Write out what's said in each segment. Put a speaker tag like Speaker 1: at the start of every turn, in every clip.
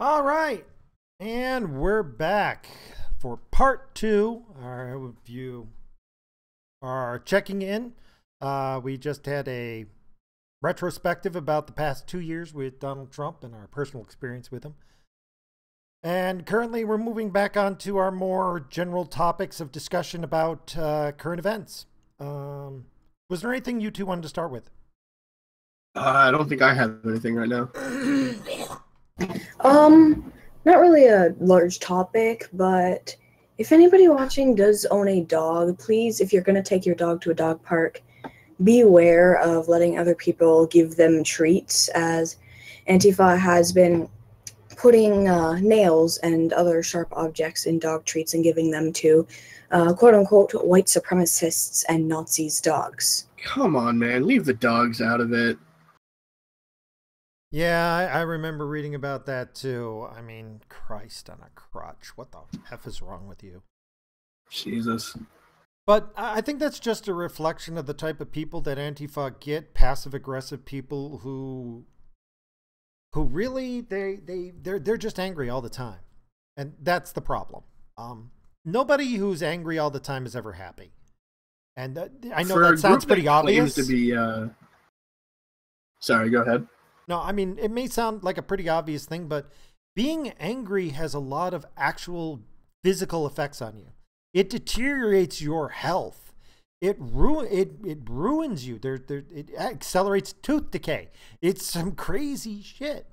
Speaker 1: All right, and we're back for part two. If you are checking in, we just had a retrospective about the past 2 years with Donald Trump and our personal experience with him. And currently, we're moving back on to our more general topics of discussion about current events. Was there anything you two wanted to start with?
Speaker 2: I don't think I have anything right now.
Speaker 3: Not really a large topic, but if anybody watching does own a dog, please, if you're going to take your dog to a dog park, be aware of letting other people give them treats, as Antifa has been putting nails and other sharp objects in dog treats and giving them to quote-unquote white supremacists and Nazis' dogs.
Speaker 2: Come on, man. Leave the dogs out of it.
Speaker 1: Yeah, I remember reading about that too. I mean, Christ on a crutch. What the F is wrong with you?
Speaker 2: Jesus.
Speaker 1: But I think that's just a reflection of the type of people that Antifa get, passive-aggressive people who really, they're just angry all the time. And that's the problem. Nobody who's angry all the time is ever happy. And I know that sounds pretty obvious.
Speaker 2: To be, Sorry, go ahead.
Speaker 1: No, I mean, it may sound like a pretty obvious thing, but being angry has a lot of actual physical effects on you. It deteriorates your health. It ruins you. It accelerates tooth decay. It's some crazy shit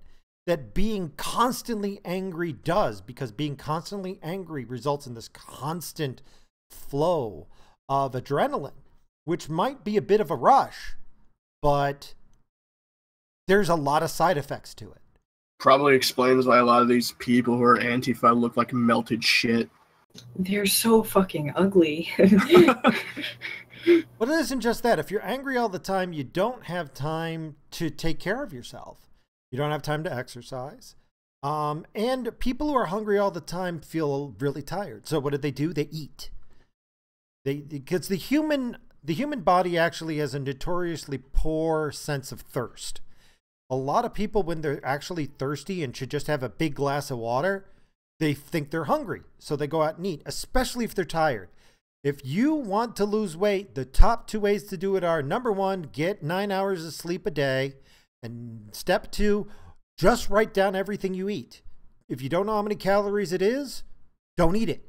Speaker 1: that being constantly angry does, because being constantly angry results in this constant flow of adrenaline, which might be a bit of a rush, but there's a lot of side effects to it.
Speaker 2: Probably explains why a lot of these people who are Antifa look like melted shit.
Speaker 3: They're so fucking ugly.
Speaker 1: But it isn't just that. If you're angry all the time, you don't have time to take care of yourself. You don't have time to exercise. And people who are hungry all the time feel really tired. So what do? They eat. Because the human body actually has a notoriously poor sense of thirst. A lot of people, when they're actually thirsty and should just have a big glass of water, they think they're hungry. So they go out and eat, especially if they're tired. If you want to lose weight, the top two ways to do it are, number one, get 9 hours of sleep a day. And step two, just write down everything you eat. If you don't know how many calories it is, don't eat it.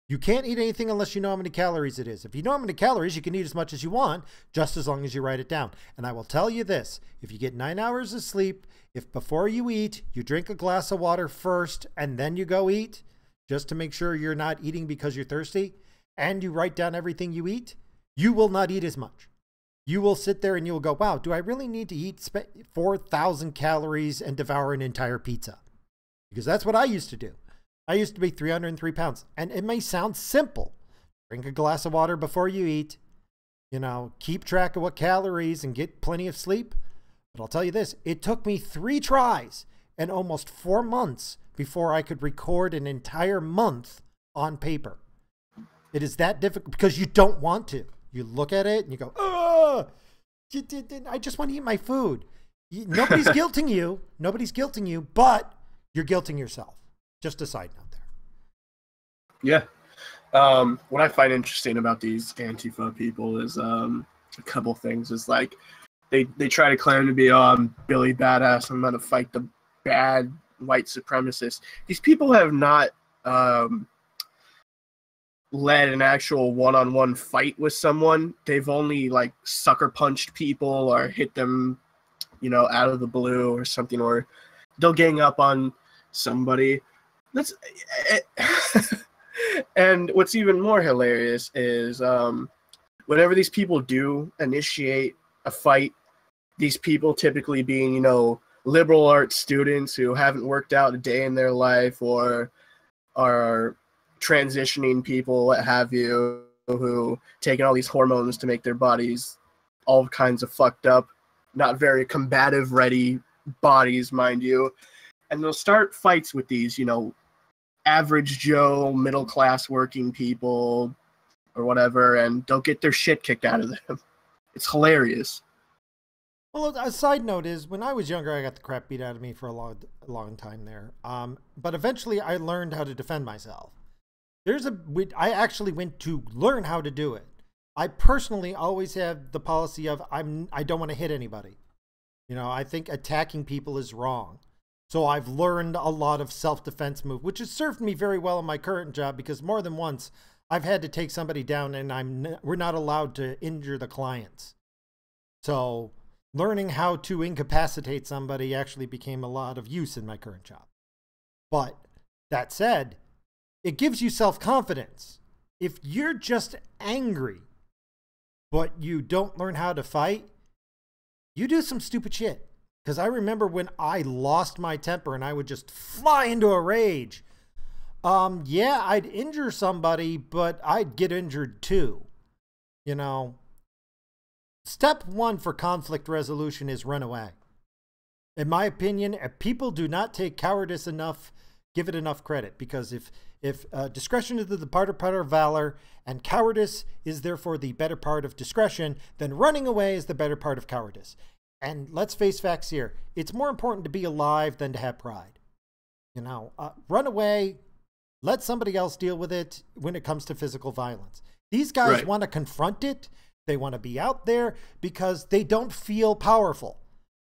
Speaker 1: You can't eat anything unless you know how many calories it is. If you know how many calories, you can eat as much as you want, just as long as you write it down. And I will tell you this, if you get 9 hours of sleep, if before you eat, you drink a glass of water first, and then you go eat, just to make sure you're not eating because you're thirsty, and you write down everything you eat, you will not eat as much. You will sit there and you will go, wow, do I really need to eat 4,000 calories and devour an entire pizza? Because that's what I used to do. I used to be 303 pounds. And it may sound simple. Drink a glass of water before you eat. You know, keep track of what calories and get plenty of sleep. But I'll tell you this, it took me 3 tries and almost 4 months before I could record an entire month on paper. It is that difficult because you don't want to. You look at it and you go, oh, I just want to eat my food. Nobody's guilting you. Nobody's guilting you, but you're guilting yourself. Just a side note there.
Speaker 2: Yeah. What I find interesting about these Antifa people is a couple things. Is like they try to claim to be, oh, I'm Billy Badass, I'm going to fight the bad white supremacists. These people have not led an actual one-on-one fight with someone. They've only like sucker punched people or hit them, you know, out of the blue or something, or they'll gang up on somebody. That's and what's even more hilarious is whenever these people do initiate a fight, these people typically being, you know, liberal arts students who haven't worked out a day in their life or are transitioning people, what have you, who taking all these hormones to make their bodies all kinds of fucked up, not very combative ready bodies, mind you. And they'll start fights with these, you know, average Joe, middle class working people or whatever, and they'll get their shit kicked out of them. It's hilarious.
Speaker 1: Well, a side note is when I was younger, I got the crap beat out of me for a long time there. But eventually I learned how to defend myself. I actually went to learn how to do it. I personally always have the policy of I don't want to hit anybody. You know, I think attacking people is wrong. So I've learned a lot of self-defense move, which has served me very well in my current job because more than once I've had to take somebody down and we're not allowed to injure the clients. So learning how to incapacitate somebody actually became a lot of use in my current job. But that said, it gives you self-confidence. If you're just angry, but you don't learn how to fight, you do some stupid shit. Because I remember when I lost my temper and I would just fly into a rage. Yeah, I'd injure somebody, but I'd get injured too. You know, step one for conflict resolution is run away. In my opinion, if people do not take cowardice enough, give it enough credit. Because if discretion is the better part of valor and cowardice is therefore the better part of discretion, then running away is the better part of cowardice. And let's face facts here. It's more important to be alive than to have pride. You know, run away, let somebody else deal with it when it comes to physical violence. These guys want to confront it. They want to be out there because they don't feel powerful.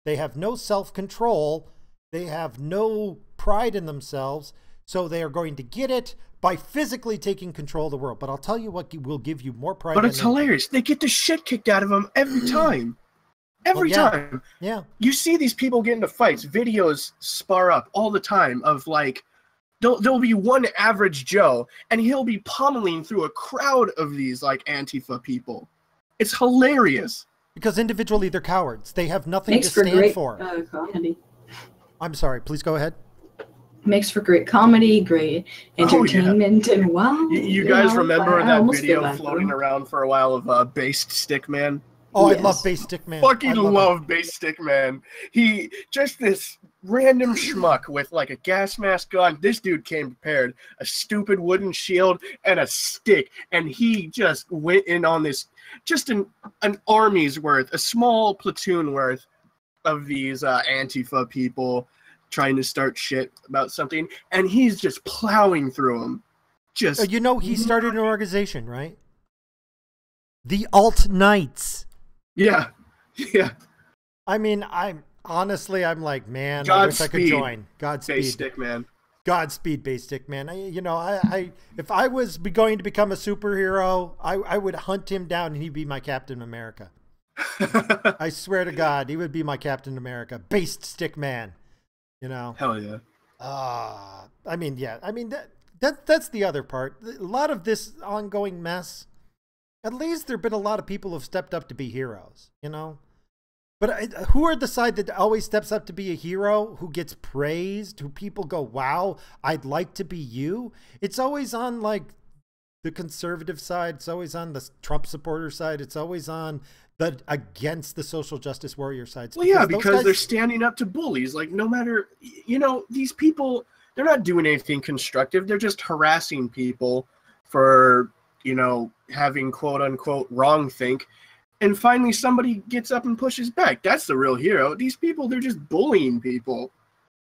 Speaker 1: They have no self-control. They have no pride in themselves. So they are going to get it by physically taking control of the world. But I'll tell you what will give you more pride.
Speaker 2: But it's hilarious. They get the shit kicked out of them every time. Every time.
Speaker 1: Yeah.
Speaker 2: You see these people get into fights. Videos spar up all the time of like, there'll be one average Joe and he'll be pummeling through a crowd of these like Antifa people. It's hilarious.
Speaker 1: Because individually they're cowards. They have nothing to stand for.
Speaker 3: Comedy.
Speaker 1: I'm sorry. Please go ahead.
Speaker 3: Makes for great comedy, great entertainment, and wow.
Speaker 2: You guys remember that video floating around for a while of Based Stick Man?
Speaker 1: Oh, yes. I love Base Stick Man.
Speaker 2: Fucking love Base Stick Man. He just this random schmuck with like a gas mask on. This dude came prepared, a stupid wooden shield and a stick, and he just went in on this, just an army's worth, a small platoon worth of these Antifa people trying to start shit about something, and he's just plowing through them. Just
Speaker 1: you know, he started an organization, right? The Alt Knights.
Speaker 2: Yeah. Yeah.
Speaker 1: I mean, I'm like, man, I wish I could join. Godspeed.
Speaker 2: Base Stick Man.
Speaker 1: Godspeed, Base Stick Man. I if I was going to become a superhero, I would hunt him down and he'd be my Captain America. I swear to God, he would be my Captain America. Base Stick Man. You know?
Speaker 2: Hell yeah.
Speaker 1: I mean, yeah. I mean, that's the other part. A lot of this ongoing mess, at least there have been a lot of people who have stepped up to be heroes, you know? But who are the side that always steps up to be a hero, who gets praised, who people go, wow, I'd like to be you? It's always on, like, the conservative side. It's always on the Trump supporter side. It's always on the against the social justice warrior sides.
Speaker 2: Well, yeah, because they're standing up to bullies. Like, no matter, you know, these people, they're not doing anything constructive. They're just harassing people for, you know, having quote unquote wrong think, and finally somebody gets up and pushes back. That's the real hero. These people, they're just bullying people.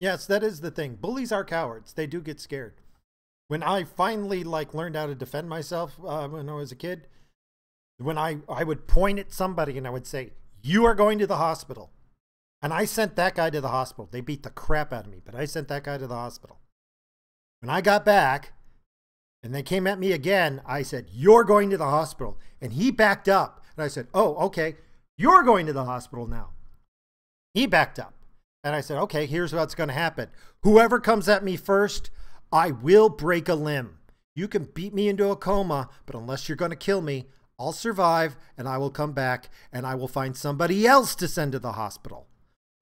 Speaker 1: Yes, that is the thing. Bullies are cowards. They do get scared. When I finally like learned how to defend myself when I was a kid, when I would point at somebody and I would say, you are going to the hospital. And I sent that guy to the hospital. They beat the crap out of me, but I sent that guy to the hospital. When I got back, and they came at me again, I said, you're going to the hospital. And he backed up. And I said, oh, okay, you're going to the hospital now. He backed up. And I said, okay, here's what's going to happen. Whoever comes at me first, I will break a limb. You can beat me into a coma, but unless you're going to kill me, I'll survive and I will come back and I will find somebody else to send to the hospital.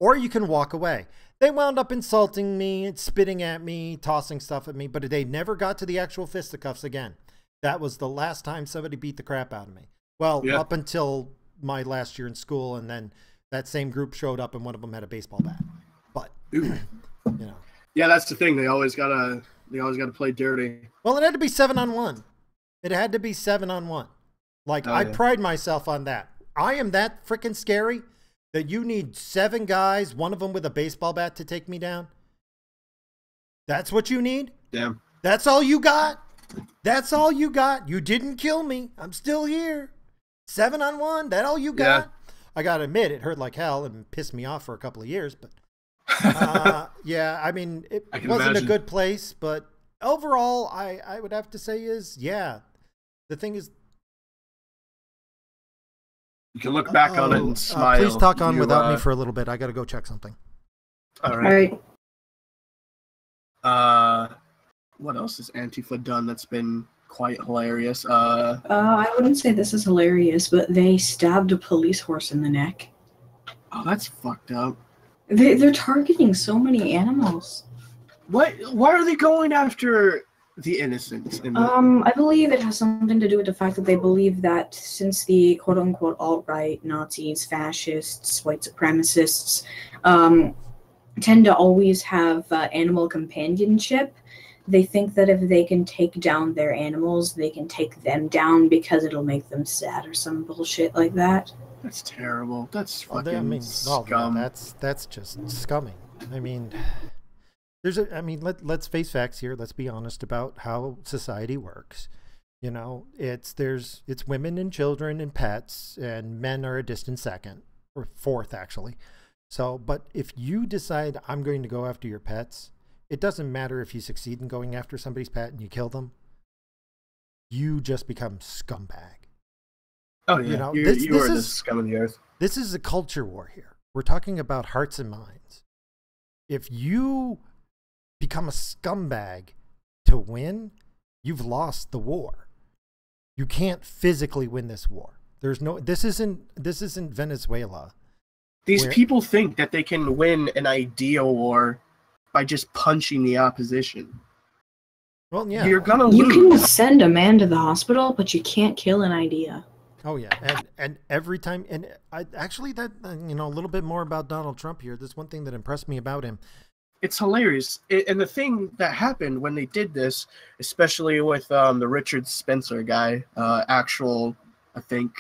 Speaker 1: Or you can walk away. They wound up insulting me, spitting at me, tossing stuff at me, but they never got to the actual fisticuffs again. That was the last time somebody beat the crap out of me. Well, yeah. Up until my last year in school, and then that same group showed up and one of them had a baseball bat. But, you know.
Speaker 2: Yeah, that's the thing. They always gotta play dirty.
Speaker 1: Well, it had to be 7-on-1. It had to be 7-on-1. Like, I pride myself on that. I am that freaking scary That you need 7 guys, one of them with a baseball bat, to take me down? That's what you need?
Speaker 2: Damn.
Speaker 1: That's all you got? That's all you got? You didn't kill me. I'm still here. 7 on 1. That all you got?
Speaker 2: Yeah.
Speaker 1: I got to admit, it hurt like hell and pissed me off for a couple of years. But yeah, I mean, it wasn't
Speaker 2: imagine.
Speaker 1: a good place. But overall, I would have to say is, yeah. The thing is,
Speaker 2: You can look back on it and smile.
Speaker 1: please talk on without me for a little bit. I got to go check something.
Speaker 2: All
Speaker 3: All
Speaker 2: right.
Speaker 3: right.
Speaker 2: What else has Antifa done that's been quite hilarious?
Speaker 3: I wouldn't say this is hilarious, but they stabbed a police horse in the neck.
Speaker 2: Oh, that's fucked up.
Speaker 3: They're targeting so many animals.
Speaker 2: What? Why are they going after the innocents?
Speaker 3: I believe it has something to do with the fact that they believe that since the quote-unquote alt-right, Nazis, fascists, white supremacists, tend to always have animal companionship, they think that if they can take down their animals, they can take them down because it'll make them sad or some bullshit like that.
Speaker 2: That's terrible. That's fucking
Speaker 1: I mean,
Speaker 2: scum.
Speaker 1: that's just scumming. I mean, let's face facts here. Let's be honest about how society works. You know, it's women and children and pets, and men are a distant second or fourth, actually. So, but if you decide I'm going to go after your pets, it doesn't matter if you succeed in going after somebody's pet and you kill them. You just become scumbag.
Speaker 2: Oh yeah,
Speaker 1: You know,
Speaker 2: you are the scum of the earth.
Speaker 1: This is a culture war here. We're talking about hearts and minds. If you become a scumbag to win, you've lost the war. You can't physically win this war. This isn't Venezuela.
Speaker 2: These people think that they can win an idea war by just punching the opposition.
Speaker 1: Well, yeah.
Speaker 2: You're gonna
Speaker 3: You
Speaker 2: lose.
Speaker 3: can send a man to the hospital, but you can't kill an idea.
Speaker 1: Oh yeah, and every time, and I actually that a little bit more about Donald Trump here. There's one thing that impressed me about him.
Speaker 2: It's hilarious. And the thing that happened when they did this, especially with the Richard Spencer guy, actual, I think,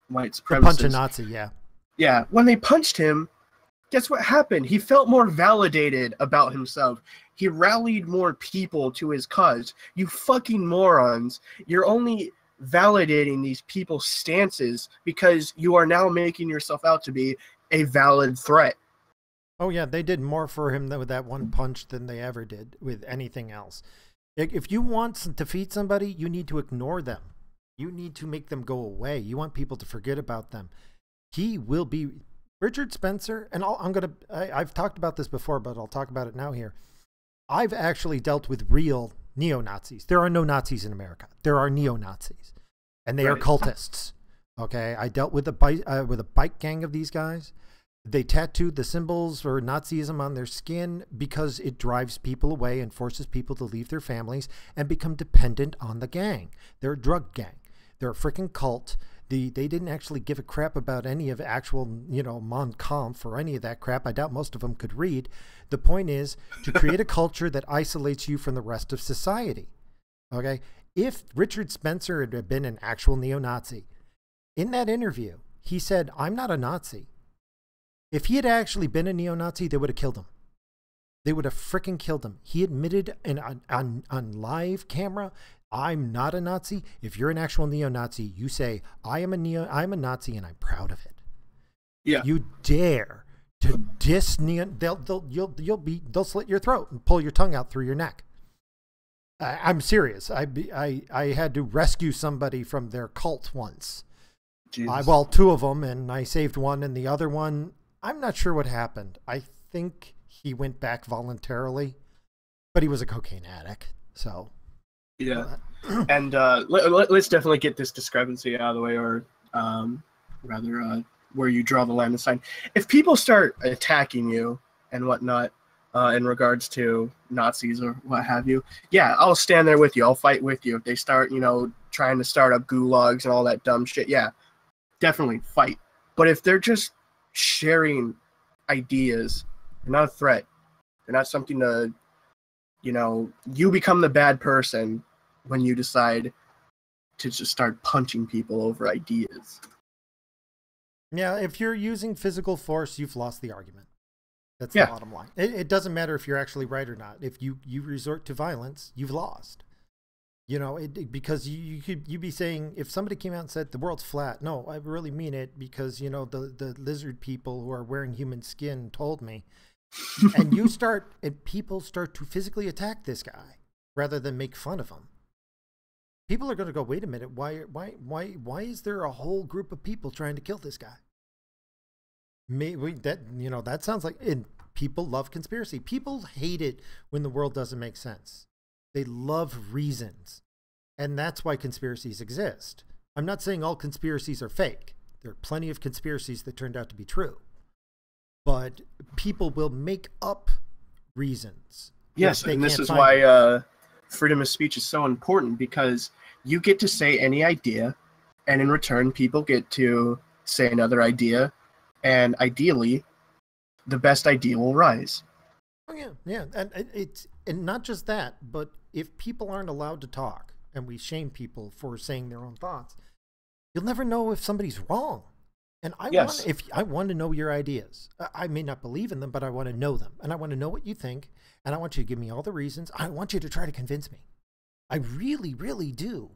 Speaker 2: white supremacist.
Speaker 1: Punch a Nazi, yeah.
Speaker 2: Yeah, when they punched him, guess what happened? He felt more validated about himself. He rallied more people to his cause. You fucking morons. You're only validating these people's stances because you are now making yourself out to be a valid threat.
Speaker 1: Oh yeah, they did more for him with that one punch than they ever did with anything else. If you want to defeat somebody, you need to ignore them. You need to make them go away. You want people to forget about them. He will be Richard Spencer, and I've talked about this before, but I'll talk about it now here. I've actually dealt with real neo-Nazis. There are no Nazis in America. There are neo-Nazis, and they are cultists. Okay, I dealt with a bike gang of these guys. They tattooed the symbols for Nazism on their skin because it drives people away and forces people to leave their families and become dependent on the gang. They're a drug gang. They're a freaking cult. They didn't actually give a crap about any of actual, Mon Kampf or any of that crap. I doubt most of them could read. The point is to create a culture that isolates you from the rest of society. Okay? If Richard Spencer had been an actual neo-Nazi, in that interview, he said, "I'm not a Nazi." If he had actually been a neo-Nazi, they would have killed him. They would have freaking killed him. He admitted on live camera, "I'm not a Nazi." If you're an actual neo-Nazi, you say, I'm a Nazi and I'm proud of it."
Speaker 2: Yeah.
Speaker 1: You dare to diss neo, they'll slit your throat and pull your tongue out through your neck. I'm serious. I had to rescue somebody from their cult once. Well, 2 of them, and I saved one, and the other one, I'm not sure what happened. I think he went back voluntarily, but he was a cocaine addict, so.
Speaker 2: Yeah, and let's definitely get this discrepancy out of the way, or rather, where you draw the line and sign. If people start attacking you and whatnot, in regards to Nazis or what have you, yeah, I'll stand there with you. I'll fight with you. If they start, trying to start up gulags and all that dumb shit, yeah, definitely fight. But if they're just sharing ideas, they're not a threat. They're not something to, you become the bad person when you decide to just start punching people over ideas.
Speaker 1: Yeah, if you're using physical force, you've lost the argument. That's the
Speaker 2: Yeah.
Speaker 1: bottom line. It doesn't matter if you're actually right or not. If you resort to violence, you've lost. You know, because you'd be saying, if somebody came out and said the world's flat, no, I really mean it, because, you know, the lizard people who are wearing human skin told me. And people start to physically attack this guy rather than make fun of him. People are going to go, wait a minute, why is there a whole group of people trying to kill this guy? Maybe that sounds like, and people love conspiracy. People hate it when the world doesn't make sense. They love reasons. And that's why conspiracies exist. I'm not saying all conspiracies are fake. There are plenty of conspiracies that turned out to be true. But people will make up reasons.
Speaker 2: Yes, and this is why freedom of speech is so important, because you get to say any idea, and in return, people get to say another idea, and ideally, the best idea will rise.
Speaker 1: Oh yeah, and not just that, but if people aren't allowed to talk, and we shame people for saying their own thoughts, you'll never know if somebody's wrong. And I want to know your ideas. I may not believe in them, but I want to know them, and I want to know what you think, and I want you to give me all the reasons. I want you to try to convince me. I really, really do,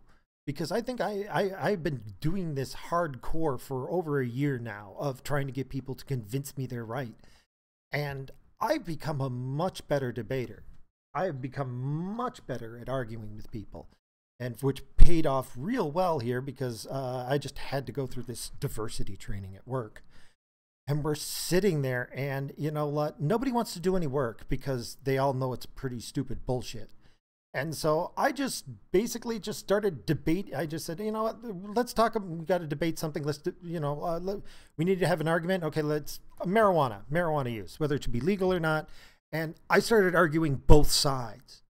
Speaker 1: because I think I've been doing this hardcore for over a year now of trying to get people to convince me they're right, and I've become a much better debater. I've become much better at arguing with people, and which paid off real well here, because I just had to go through this diversity training at work. And we're sitting there, and you know what? Nobody wants to do any work because they all know it's pretty stupid bullshit. And so I just basically just started debate. I just said, you know what, let's talk. We got to debate something. We need to have an argument. Okay, let's marijuana use, whether it should be legal or not. And I started arguing both sides.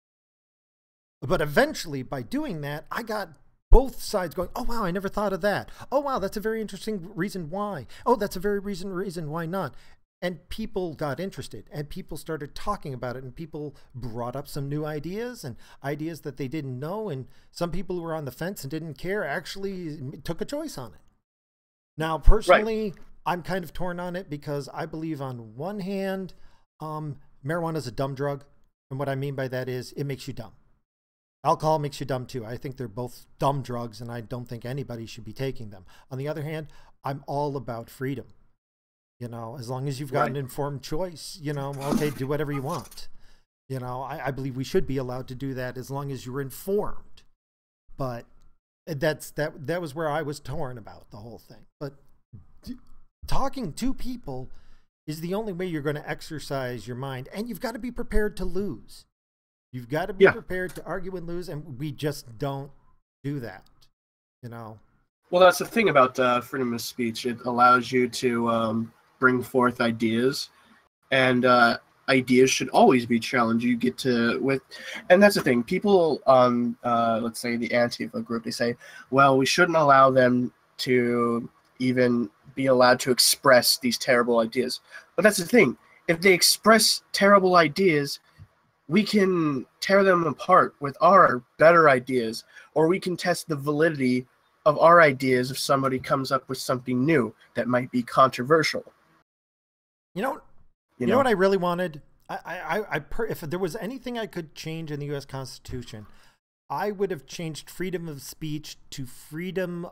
Speaker 1: But eventually, by doing that, I got both sides going, oh, wow, I never thought of that. Oh, wow, that's a very interesting reason why. Oh, that's a very reason why not. And people got interested, and people started talking about it, and people brought up some new ideas and ideas that they didn't know. And some people who were on the fence and didn't care actually took a choice on it. Now, personally, I'm kind of torn on it, because I believe on one hand, marijuana is a dumb drug. And what I mean by that is it makes you dumb. Alcohol makes you dumb too. I think they're both dumb drugs, and I don't think anybody should be taking them. On the other hand, I'm all about freedom. You know, as long as you've got an informed choice, you know, okay, do whatever you want. You know, I believe we should be allowed to do that as long as you're informed. But that was where I was torn about the whole thing. But talking to people is the only way you're going to exercise your mind, and you've got to be prepared to lose. You've got to be prepared to argue and lose, and we just don't do that, you know.
Speaker 2: Well, that's the thing about freedom of speech. It allows you to bring forth ideas, and ideas should always be challenged. You get to and that's the thing. People on, let's say, the Antifa group, they say, well, we shouldn't allow them to even be allowed to express these terrible ideas. But that's the thing. If they express terrible ideas, we can tear them apart with our better ideas, or we can test the validity of our ideas if somebody comes up with something new that might be controversial.
Speaker 1: You know what I really wanted? If there was anything I could change in the U.S. Constitution, I would have changed freedom of speech to freedom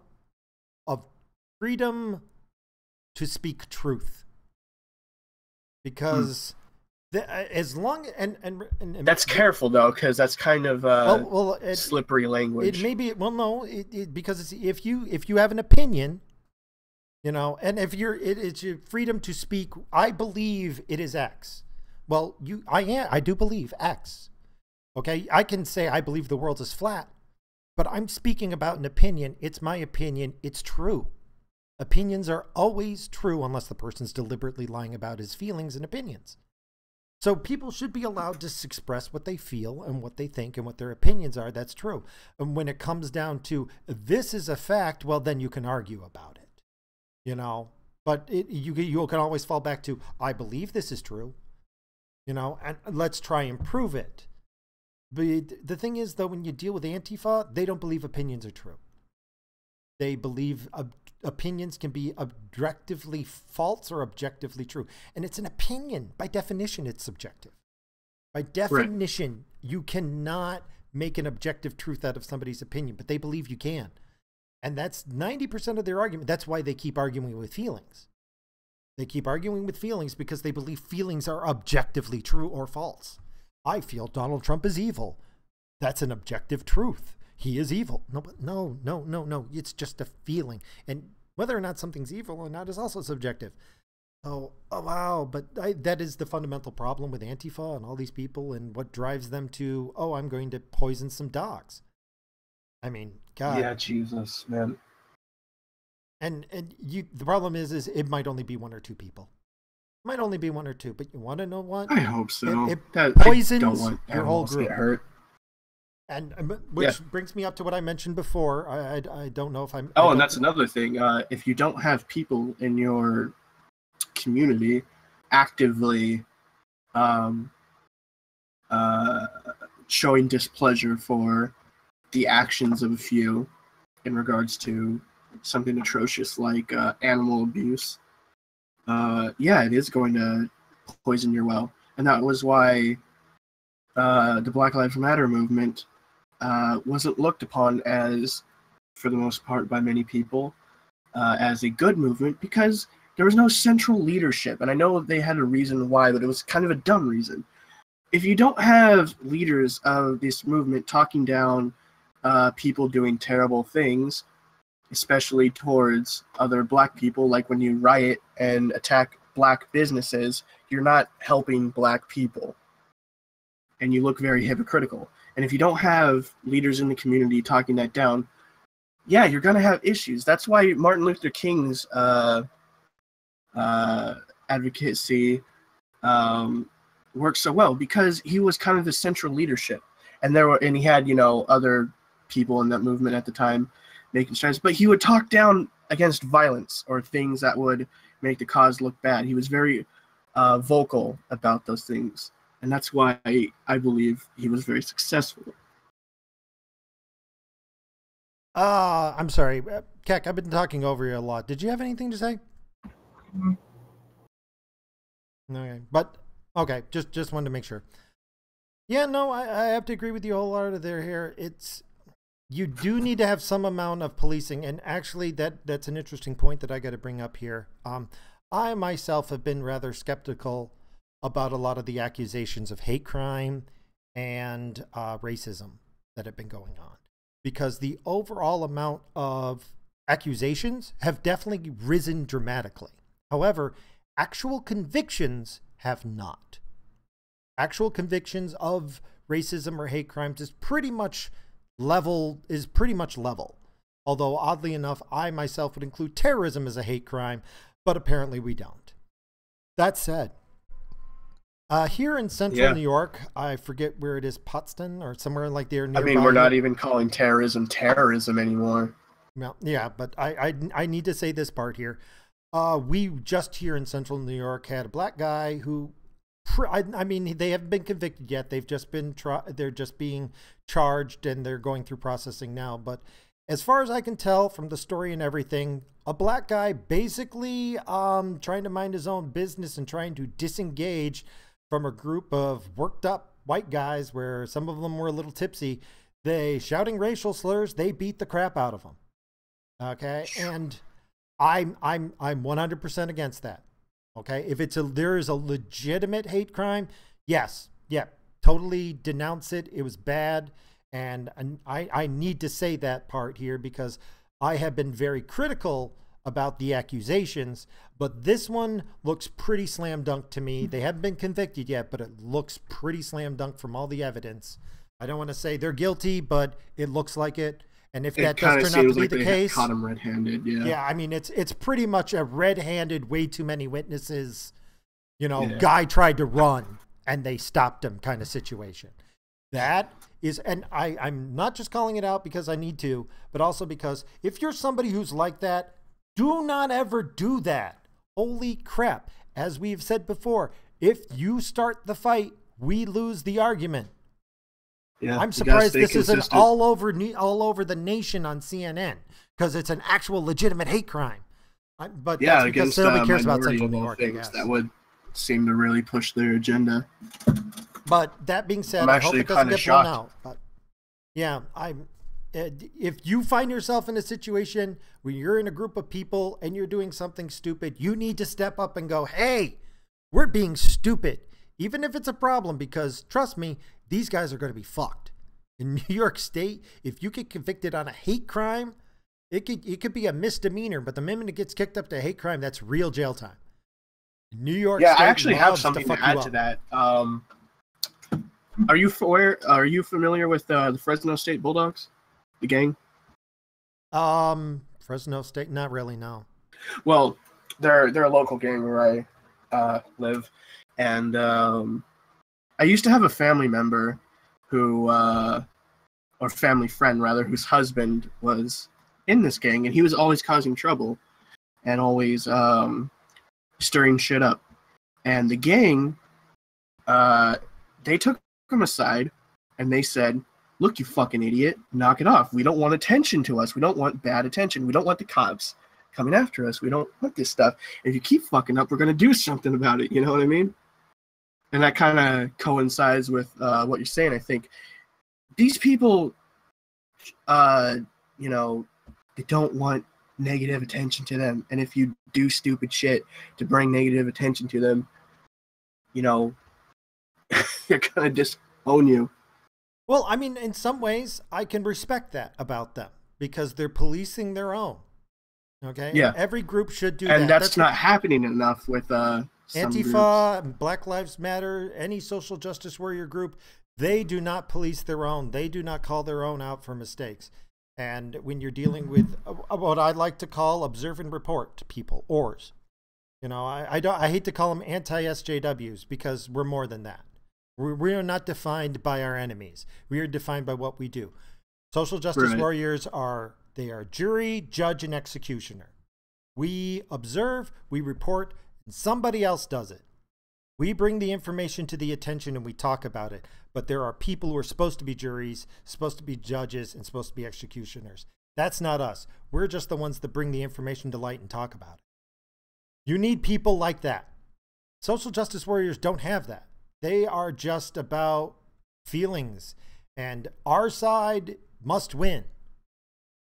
Speaker 1: to speak truth. Because as long and
Speaker 2: that's careful though, because that's kind of slippery language.
Speaker 1: It may be because if you have an opinion, you know, and if it's your freedom to speak. I believe it is X. Well, I do believe X. Okay, I can say I believe the world is flat, but I'm speaking about an opinion. It's my opinion. It's true. Opinions are always true unless the person's deliberately lying about his feelings and opinions. So people should be allowed to express what they feel and what they think and what their opinions are. That's true. And when it comes down to this is a fact, well, then you can argue about it, you know. But you can always fall back to, I believe this is true, you know, and let's try and prove it. But the thing is, though, when you deal with Antifa, they don't believe opinions are true. They believe opinions can be objectively false or objectively true. And it's an opinion. By definition, it's subjective. By definition, you cannot make an objective truth out of somebody's opinion, but they believe you can. And that's 90% of their argument. That's why they keep arguing with feelings. They keep arguing with feelings because they believe feelings are objectively true or false. I feel Donald Trump is evil. That's an objective truth. He is evil. No. It's just a feeling. And whether or not something's evil or not is also subjective. Oh wow. But that is the fundamental problem with Antifa and all these people and what drives them to, oh, I'm going to poison some dogs. I mean, God.
Speaker 2: Yeah, Jesus, man.
Speaker 1: And the problem is it might only be one or two people. It might only be one or two, but you want to know what?
Speaker 2: I hope so.
Speaker 1: It poisons
Speaker 2: I don't want
Speaker 1: your whole group.
Speaker 2: Get hurt.
Speaker 1: And which brings me up to what I mentioned before. I don't know if I'm.
Speaker 2: Oh, and that's another thing. If you don't have people in your community actively showing displeasure for the actions of a few in regards to something atrocious like animal abuse, it is going to poison your well. And that was why the Black Lives Matter movement wasn't looked upon as, for the most part by many people, as a good movement, because there was no central leadership. And I know they had a reason why, but it was kind of a dumb reason. If you don't have leaders of this movement talking down people doing terrible things, especially towards other black people, like when you riot and attack black businesses, you're not helping black people. And you look very hypocritical. And if you don't have leaders in the community talking that down, you're going to have issues. That's why Martin Luther King's advocacy worked so well, because he was kind of the central leadership. And he had, other people in that movement at the time making strides, but he would talk down against violence or things that would make the cause look bad. He was very vocal about those things, and that's why I believe he was very successful.
Speaker 1: I'm sorry, Keck, I've been talking over you a lot. Did you have anything to say? Okay, but okay, just wanted to make sure. Yeah, no, I have to agree with you wholeheartedly here. You do need to have some amount of policing, and actually that's an interesting point that I got to bring up here. I myself have been rather skeptical about a lot of the accusations of hate crime and racism that have been going on, because the overall amount of accusations have definitely risen dramatically. However, actual convictions have not. Actual convictions of racism or hate crimes is pretty much level. Although oddly enough, I myself would include terrorism as a hate crime, but apparently we don't. That said, here in central New York, I forget where it is, Potsdam or somewhere like there nearby.
Speaker 2: I mean, we're not even calling terrorism anymore.
Speaker 1: Well, yeah, but I need to say this part here. We just here in central New York had a black guy who, I mean, they haven't been convicted yet. They've just been they're just being charged and they're going through processing now. But as far as I can tell from the story and everything, a black guy basically trying to mind his own business and trying to disengage from a group of worked up white guys, where some of them were a little tipsy. They shouting racial slurs. They beat the crap out of him. Okay, and I'm 100% against that. Okay, if there is a legitimate hate crime, yes, totally denounce it. It was bad, and I need to say that part here because I have been very critical about the accusations, but this one looks pretty slam dunk to me. They haven't been convicted yet, but it looks pretty slam dunk from all the evidence. I don't want to say they're guilty, but it looks like it. And if that does turn out to be the case,
Speaker 2: caught him red-handed.
Speaker 1: Yeah, I mean, it's pretty much a red-handed, way too many witnesses, guy tried to run and they stopped him kind of situation. That is, and I'm not just calling it out because I need to, but also because if you're somebody who's like that, do not ever do that. Holy crap. As we've said before, if you start the fight, we lose the argument.
Speaker 2: Yeah,
Speaker 1: I'm
Speaker 2: you gotta
Speaker 1: surprised
Speaker 2: stay
Speaker 1: this isn't
Speaker 2: consistent.
Speaker 1: all over the nation on CNN because it's an actual legitimate hate crime. But
Speaker 2: Yeah,
Speaker 1: that's because
Speaker 2: against
Speaker 1: nobody cares about
Speaker 2: minority
Speaker 1: Central
Speaker 2: of
Speaker 1: New
Speaker 2: all
Speaker 1: York, I
Speaker 2: things
Speaker 1: guess.
Speaker 2: that would seem to really push their agenda.
Speaker 1: But that being said,
Speaker 2: I'm
Speaker 1: I hope
Speaker 2: actually
Speaker 1: it doesn't
Speaker 2: kinda
Speaker 1: get blown
Speaker 2: shocked.
Speaker 1: out. But yeah, if you find yourself in a situation where you're in a group of people and you're doing something stupid, you need to step up and go, hey, we're being stupid. Even if it's a problem, because trust me, these guys are going to be fucked. In New York State, if you get convicted on a hate crime, it could be a misdemeanor, but the minute it gets kicked up to hate crime, that's real jail time. New York
Speaker 2: Yeah,
Speaker 1: State
Speaker 2: I actually have
Speaker 1: loves
Speaker 2: something
Speaker 1: to fuck
Speaker 2: to add
Speaker 1: you
Speaker 2: to
Speaker 1: up.
Speaker 2: that. Are you familiar with the Fresno State Bulldogs, the gang?
Speaker 1: Fresno State, not really, no.
Speaker 2: Well, they're a local gang where I live, and I used to have a family member who, or family friend rather, whose husband was in this gang, and he was always causing trouble and always stirring shit up. And the gang, they took him aside and they said, look, you fucking idiot, knock it off. We don't want attention to us. We don't want bad attention. We don't want the cops coming after us. We don't want this stuff. If you keep fucking up, we're going to do something about it. You know what I mean? And that kind of coincides with what you're saying. I think these people, you know, they don't want negative attention to them. And if you do stupid shit to bring negative attention to them, you know, they're going to disown you.
Speaker 1: Well, I mean, in some ways, I can respect that about them because they're policing their own. Okay?
Speaker 2: Yeah.
Speaker 1: And every group should do that.
Speaker 2: And that's not happening enough with some
Speaker 1: Antifa,
Speaker 2: groups.
Speaker 1: Black Lives Matter, any social justice warrior group, they do not police their own. They do not call their own out for mistakes. And when you're dealing with what I like to call observe and report people, ORs, you know, I hate to call them anti-SJWs because we're more than that. We are not defined by our enemies. We are defined by what we do. Social justice warriors they are jury, judge, and executioner. We observe, we report, and somebody else does it. We bring the information to the attention and we talk about it. But there are people who are supposed to be juries, supposed to be judges, and supposed to be executioners. That's not us. We're just the ones that bring the information to light and talk about it. You need people like that. Social justice warriors don't have that. They are just about feelings, and our side must win.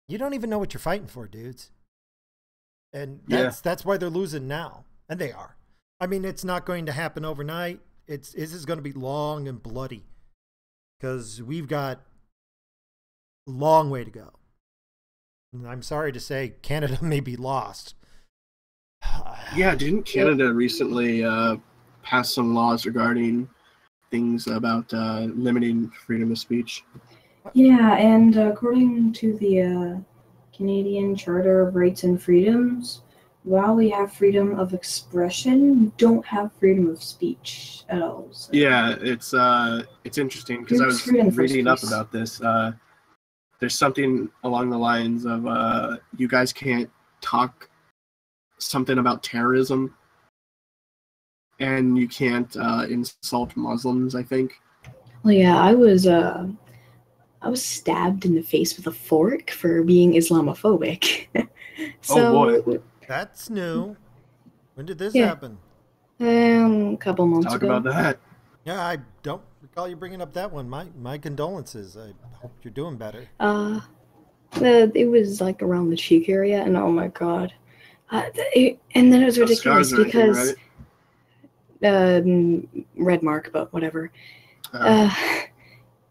Speaker 1: You don't even know what you're fighting for, dudes. And that's why they're losing now, and they are. I mean, it's not going to happen overnight. This is going to be long and bloody because we've got a long way to go. And I'm sorry to say, Canada may be lost.
Speaker 2: Yeah, didn't Canada recently pass some laws regarding things about limiting freedom of speech?
Speaker 3: Yeah, and according to the Canadian Charter of Rights and Freedoms, while we have freedom of expression, we don't have freedom of speech at all. So.
Speaker 2: Yeah, it's interesting because I was reading up about this. There's something along the lines of you guys can't talk something about terrorism, and you can't insult Muslims, I think.
Speaker 3: Well, yeah, I was stabbed in the face with a fork for being Islamophobic. So,
Speaker 2: oh boy,
Speaker 1: that's new. When did this happen?
Speaker 3: A couple months
Speaker 2: Talk
Speaker 3: ago.
Speaker 2: about that.
Speaker 1: Yeah, I don't recall you bringing up that one. My condolences. I hope you're doing better.
Speaker 3: It was like around the cheek area, and oh my god. And then it was ridiculous because red mark, but whatever.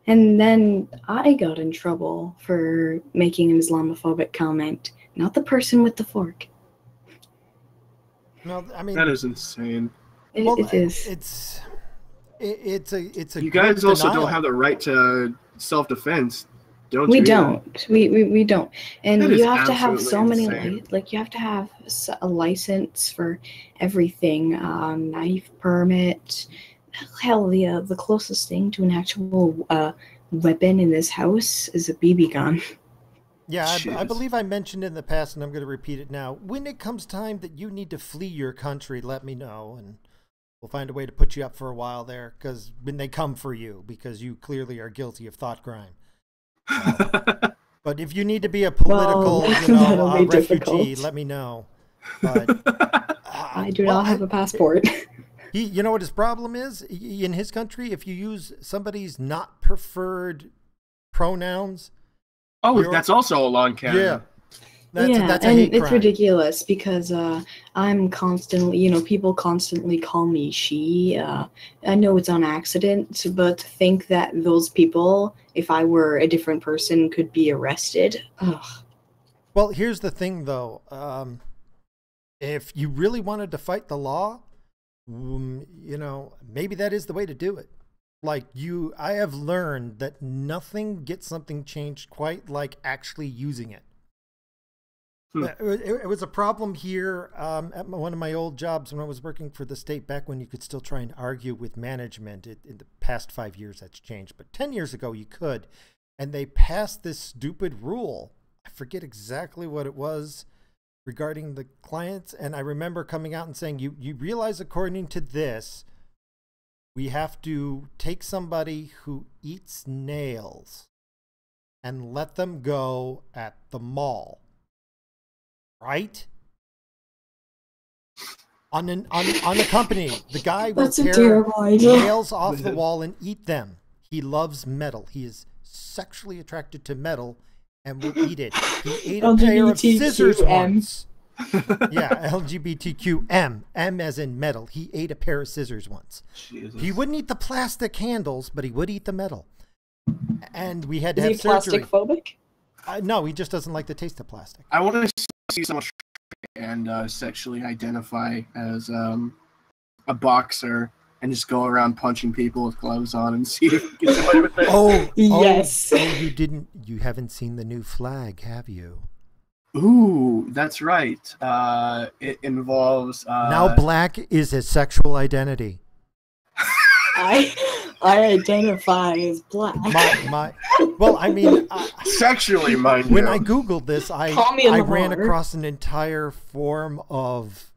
Speaker 3: And then I got in trouble for making an Islamophobic comment, not the person with the fork.
Speaker 1: No, I mean
Speaker 2: that is insane.
Speaker 3: It is.
Speaker 1: It's a.
Speaker 2: You guys also don't have the right to self-defense, don't
Speaker 3: we
Speaker 2: you?
Speaker 3: Don't. We don't. And
Speaker 2: that
Speaker 3: you have to have so
Speaker 2: insane.
Speaker 3: many, like you have to have a license for everything, knife permit. Hell, the closest thing to an actual weapon in this house is a BB gun.
Speaker 1: Yeah, I believe I mentioned in the past, and I'm going to repeat it now. When it comes time that you need to flee your country, let me know, and we'll find a way to put you up for a while there, because when they come for you, because you clearly are guilty of thought crime. But if you need to be a political, refugee,
Speaker 3: difficult.
Speaker 1: let me know. But
Speaker 3: I do not have a passport.
Speaker 1: You know what his problem is? In his country, if you use somebody's not preferred pronouns.
Speaker 2: Oh, that's also a law in Canada.
Speaker 1: Yeah. That's a
Speaker 3: and
Speaker 1: hate
Speaker 3: it's
Speaker 1: crime.
Speaker 3: ridiculous because I'm constantly, people constantly call me she. I know it's on accident, but to think that those people, if I were a different person, could be arrested. Ugh.
Speaker 1: Well, here's the thing, though. If you really wanted to fight the law, maybe that is the way to do it. Like I have learned that nothing gets something changed quite like actually using it. It was a problem here at one of my old jobs when I was working for the state, back when you could still try and argue with management. In the past 5 years, that's changed. But 10 years ago, you could. And they passed this stupid rule. I forget exactly what it was regarding the clients. And I remember coming out and saying, you realize, according to this, we have to take somebody who eats nails and let them go at the mall. Right? On a company, the guy will tear nails off the wall and eat them. He loves metal. He is sexually attracted to metal and will eat it. He ate a pair of scissors once. Yeah, LGBTQM. M as in metal. He ate a pair of scissors once. Jesus. He wouldn't eat the plastic handles, but he would eat the metal. And we had to have surgery.
Speaker 3: Is he plastic phobic?
Speaker 1: No, he just doesn't like the taste of plastic.
Speaker 2: I want to see someone and sexually identify as a boxer and just go around punching people with gloves on and see if he gets away with it.
Speaker 3: Yes.
Speaker 1: You haven't seen the new flag, have you?
Speaker 2: Ooh, that's right. It involves
Speaker 1: now black is a sexual identity.
Speaker 3: I identify as black.
Speaker 1: Well, I mean,
Speaker 2: sexually, mind
Speaker 1: when
Speaker 2: you.
Speaker 1: I Googled this, I ran across an entire form of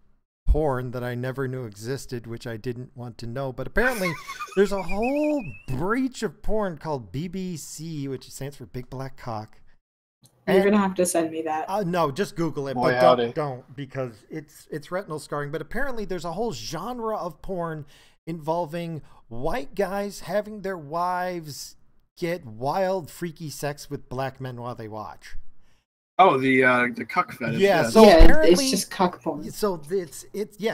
Speaker 1: porn that I never knew existed, which I didn't want to know. But apparently, there's a whole breach of porn called BBC, which stands for Big Black Cock.
Speaker 3: You're gonna have to send me that.
Speaker 1: No, just Google it,
Speaker 2: Boy,
Speaker 1: but don't, because it's retinal scarring. But apparently, there's a whole genre of porn involving white guys having their wives get wild, freaky sex with black men while they watch.
Speaker 2: Oh, the cuck fetish.
Speaker 1: Yeah,
Speaker 2: so
Speaker 1: apparently
Speaker 3: it's just cuck porn.
Speaker 1: So it's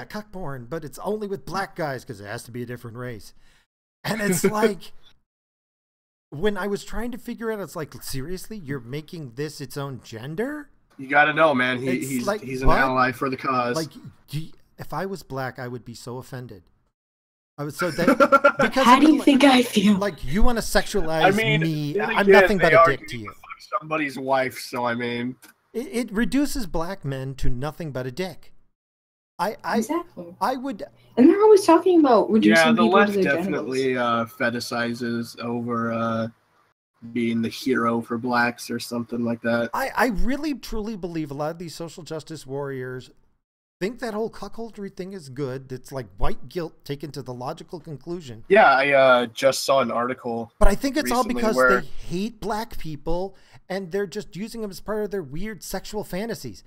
Speaker 1: cuck porn, but it's only with black guys because it has to be a different race. And it's like, when I was trying to figure out, it's like, seriously, you're making this its own gender?
Speaker 2: You got to know, man. He's an ally for the cause.
Speaker 1: Like, if I was black, I would be so offended. I was so that because
Speaker 3: how do you think I feel?
Speaker 1: Like, you want to sexualize me? I'm nothing but a dick to you.
Speaker 2: Somebody's wife, so I mean,
Speaker 1: it reduces black men to nothing but a dick.
Speaker 3: Exactly.
Speaker 1: I would,
Speaker 3: and they're always talking about reducing people
Speaker 2: left
Speaker 3: to their
Speaker 2: definitely
Speaker 3: genitals.
Speaker 2: Fetishizes over being the hero for blacks or something like that.
Speaker 1: I really truly believe a lot of these social justice warriors think that whole cuckoldry thing is good. It's like white guilt taken to the logical conclusion.
Speaker 2: Yeah, I just saw an article.
Speaker 1: But I think it's all because they hate black people and they're just using them as part of their weird sexual fantasies.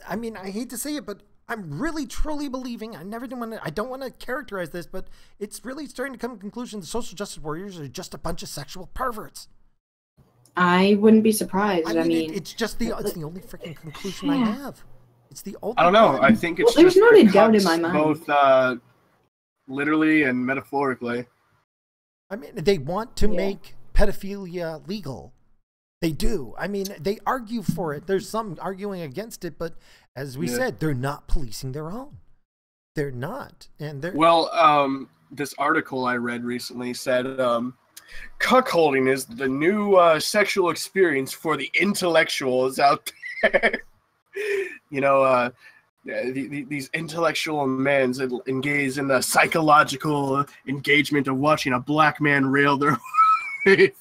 Speaker 1: I mean, I hate to say it, but I'm really truly believing, I don't want to characterize this, but it's really starting to come to the conclusion the social justice warriors are just a bunch of sexual perverts.
Speaker 3: I wouldn't be surprised. I mean,
Speaker 1: it's the only freaking conclusion I have. It's the only.
Speaker 2: I don't know. I think it's
Speaker 3: there's not a doubt in my mind.
Speaker 2: Both literally and metaphorically.
Speaker 1: I mean, they want to make pedophilia legal. They do. I mean, they argue for it. There's some arguing against it, but as we said, they're not policing their own. They're not, and they're
Speaker 2: this article I read recently said cuckolding is the new sexual experience for the intellectuals out there. These intellectual men engage in the psychological engagement of watching a black man rail their wife.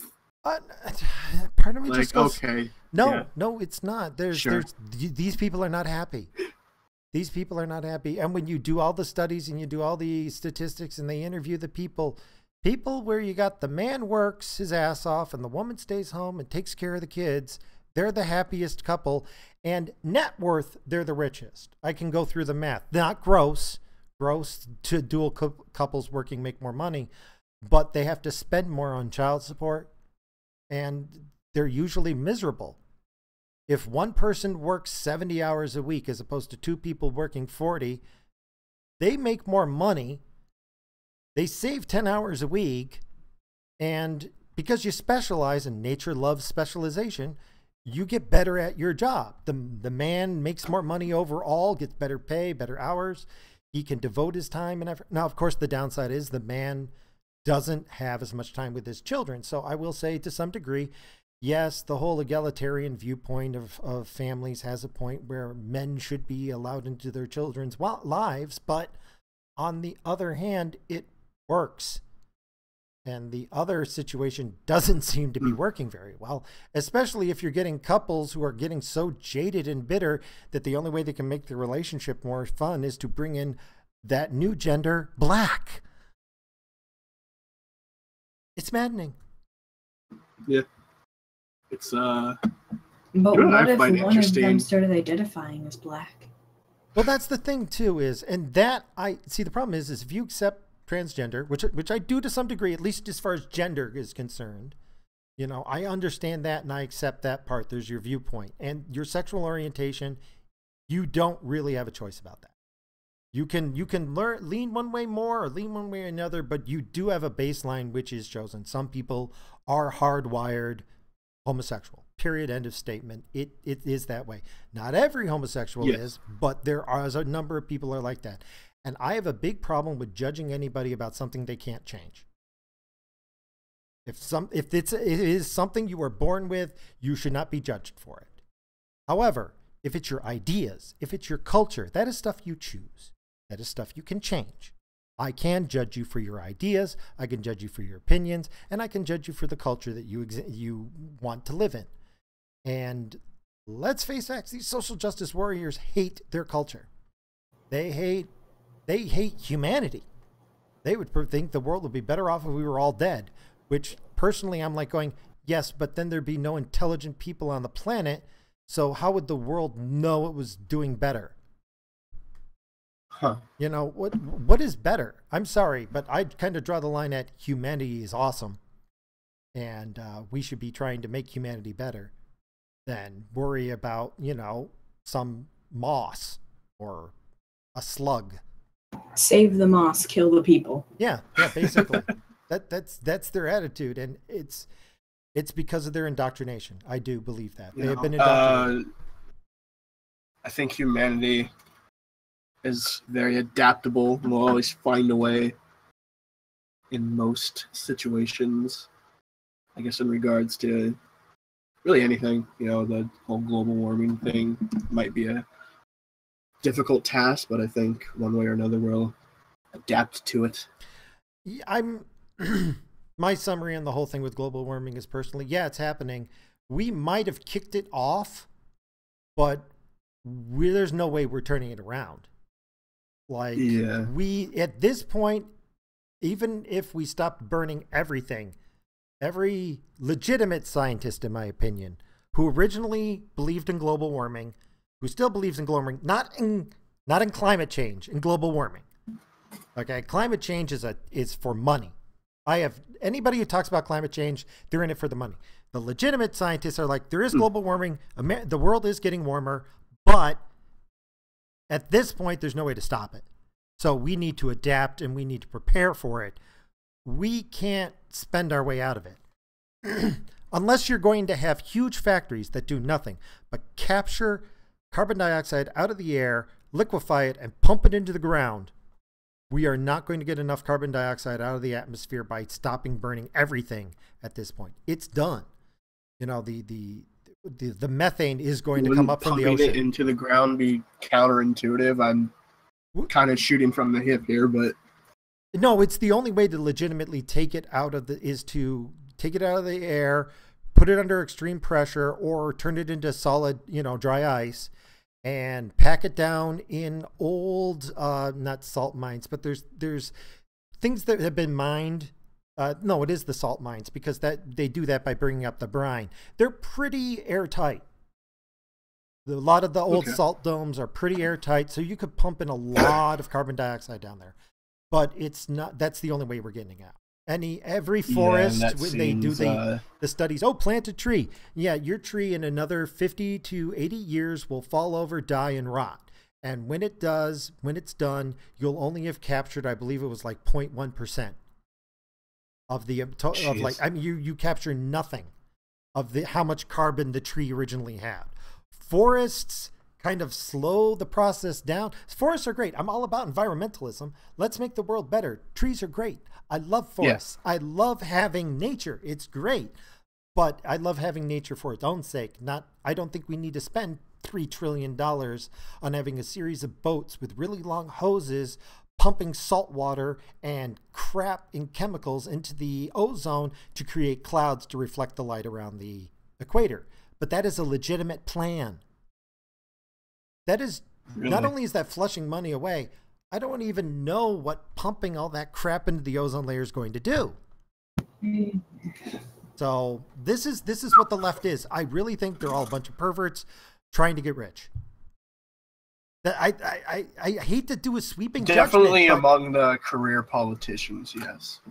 Speaker 1: Part of me just goes,
Speaker 2: okay.
Speaker 1: No, it's not. There's these people are not happy. These people are not happy. And when you do all the studies and you do all the statistics and they interview the people where you got the man works his ass off and the woman stays home and takes care of the kids, they're the happiest couple. And net worth, they're the richest. I can go through the math. Not gross. Gross to dual couples working make more money, but they have to spend more on child support, and they're usually miserable. If one person works 70 hours a week as opposed to two people working 40, they make more money. They save 10 hours a week. And because you specialize, and nature loves specialization, you get better at your job. The man makes more money overall, gets better pay, better hours. He can devote his time and effort. Now, of course, the downside is the man doesn't have as much time with his children. So I will say, to some degree, yes, the whole egalitarian viewpoint of families has a point where men should be allowed into their children's lives. But on the other hand, it works. And the other situation doesn't seem to be working very well, especially if you're getting couples who are getting so jaded and bitter that the only way they can make the relationship more fun is to bring in that new gender, black. It's maddening.
Speaker 2: Yeah. It's
Speaker 3: But what if one of them started identifying as black?
Speaker 1: Well, that's the thing too, is, and that I see, the problem is if you accept transgender, which I do to some degree, at least as far as gender is concerned, you know, I understand that and I accept that part. There's your viewpoint and your sexual orientation. You don't really have a choice about that. You can lean one way more or lean one way or another, but you do have a baseline which is chosen. Some people are hardwired homosexual. Period. End of statement. It is that way. Not every homosexual is, but there are a number of people are like that. And I have a big problem with judging anybody about something they can't change. If it is something you were born with, you should not be judged for it. However, if it's your ideas, if it's your culture, that is stuff you choose. That is stuff you can change. I can judge you for your ideas, I can judge you for your opinions, and I can judge you for the culture that you want to live in. And let's face facts, these social justice warriors hate their culture. They hate humanity. They would think the world would be better off if we were all dead, which personally I'm like going, yes, but then there'd be no intelligent people on the planet, so how would the world know it was doing better?
Speaker 2: Huh.
Speaker 1: You know, what is better? I'm sorry, but I kind of draw the line at humanity is awesome. And we should be trying to make humanity better than worry about, you know, some moss or a slug.
Speaker 3: Save the moss, kill the people.
Speaker 1: Yeah, basically. that's their attitude, and it's because of their indoctrination. I do believe that. They have been indoctrinated.
Speaker 2: I think humanity is very adaptable and will always find a way in most situations. I guess in regards to really anything, you know, the whole global warming thing might be a difficult task, but I think one way or another we'll adapt to it.
Speaker 1: My summary on the whole thing with global warming is personally, yeah, it's happening. We might have kicked it off, but there's no way we're turning it around. Like, we, at this point, even if we stopped burning everything, every legitimate scientist, in my opinion, who originally believed in global warming, who still believes in global warming, not in climate change, in global warming. Okay, climate change is for money. Anybody who talks about climate change, they're in it for the money. The legitimate scientists are like, there is global warming, the world is getting warmer, but at this point, there's no way to stop it. So we need to adapt and we need to prepare for it. We can't spend our way out of it. Unless you're going to have huge factories that do nothing but capture carbon dioxide out of the air, liquefy it, and pump it into the ground. We are not going to get enough carbon dioxide out of the atmosphere by stopping burning everything at this point. It's done. You know, the methane is going to come up from the ocean.
Speaker 2: It into the ground be counterintuitive. I'm kind of shooting from the hip here, but
Speaker 1: no, it's the only way to legitimately take it out of to take it out of the air, put it under extreme pressure, or turn it into solid, you know, dry ice, and pack it down in old, not salt mines, but there's things that have been mined. No, it is the salt mines, because that they do that by bringing up the brine. They're pretty airtight. A lot of the old salt domes are pretty airtight, so you could pump in a lot of carbon dioxide down there. But it's not. That's the only way we're getting it out. Every forest, when they do the studies, plant a tree. Yeah, your tree in another 50 to 80 years will fall over, die, and rot. And when it does, when it's done, you'll only have captured, I believe it was like 0.1% of the of like. I mean, you capture nothing of the how much carbon the tree originally had. Forests kind of slow the process down. Forests are great. I'm all about environmentalism. Let's make the world better. Trees are great. I love forests. Yeah. I love having nature. It's great. But I love having nature for its own sake. I don't think we need to spend $3 trillion on having a series of boats with really long hoses pumping salt water and crap and chemicals into the ozone to create clouds to reflect the light around the equator. But that is a legitimate plan. That is, really? Not only is that flushing money away, I don't even know what pumping all that crap into the ozone layer is going to do. So this is what the left is. I really think they're all a bunch of perverts trying to get rich. I hate to do a sweeping
Speaker 2: definitely
Speaker 1: judgment,
Speaker 2: among the career politicians, yes.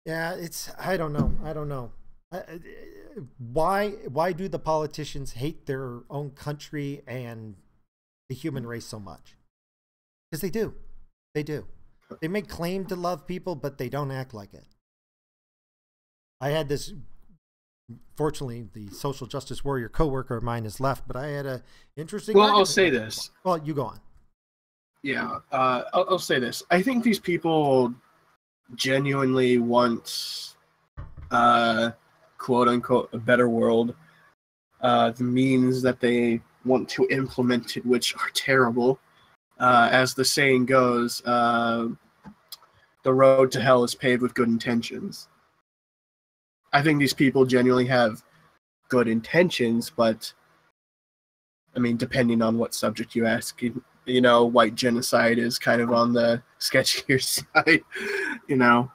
Speaker 1: Yeah, I don't know. Why do the politicians hate their own country and the human race so much? Because they do. They make claim to love people, but they don't act like it. I had this, fortunately, the social justice warrior coworker of mine has left, but I had a interesting.
Speaker 2: Well, I'll say this.
Speaker 1: Well, you go on.
Speaker 2: Yeah, I'll say this. I think these people genuinely want, quote unquote, a better world. The means that they want to implement it, which are terrible. As the saying goes, the road to hell is paved with good intentions. I think these people genuinely have good intentions, but I mean, depending on what subject you ask, you know, white genocide is kind of on the sketchier side, you know.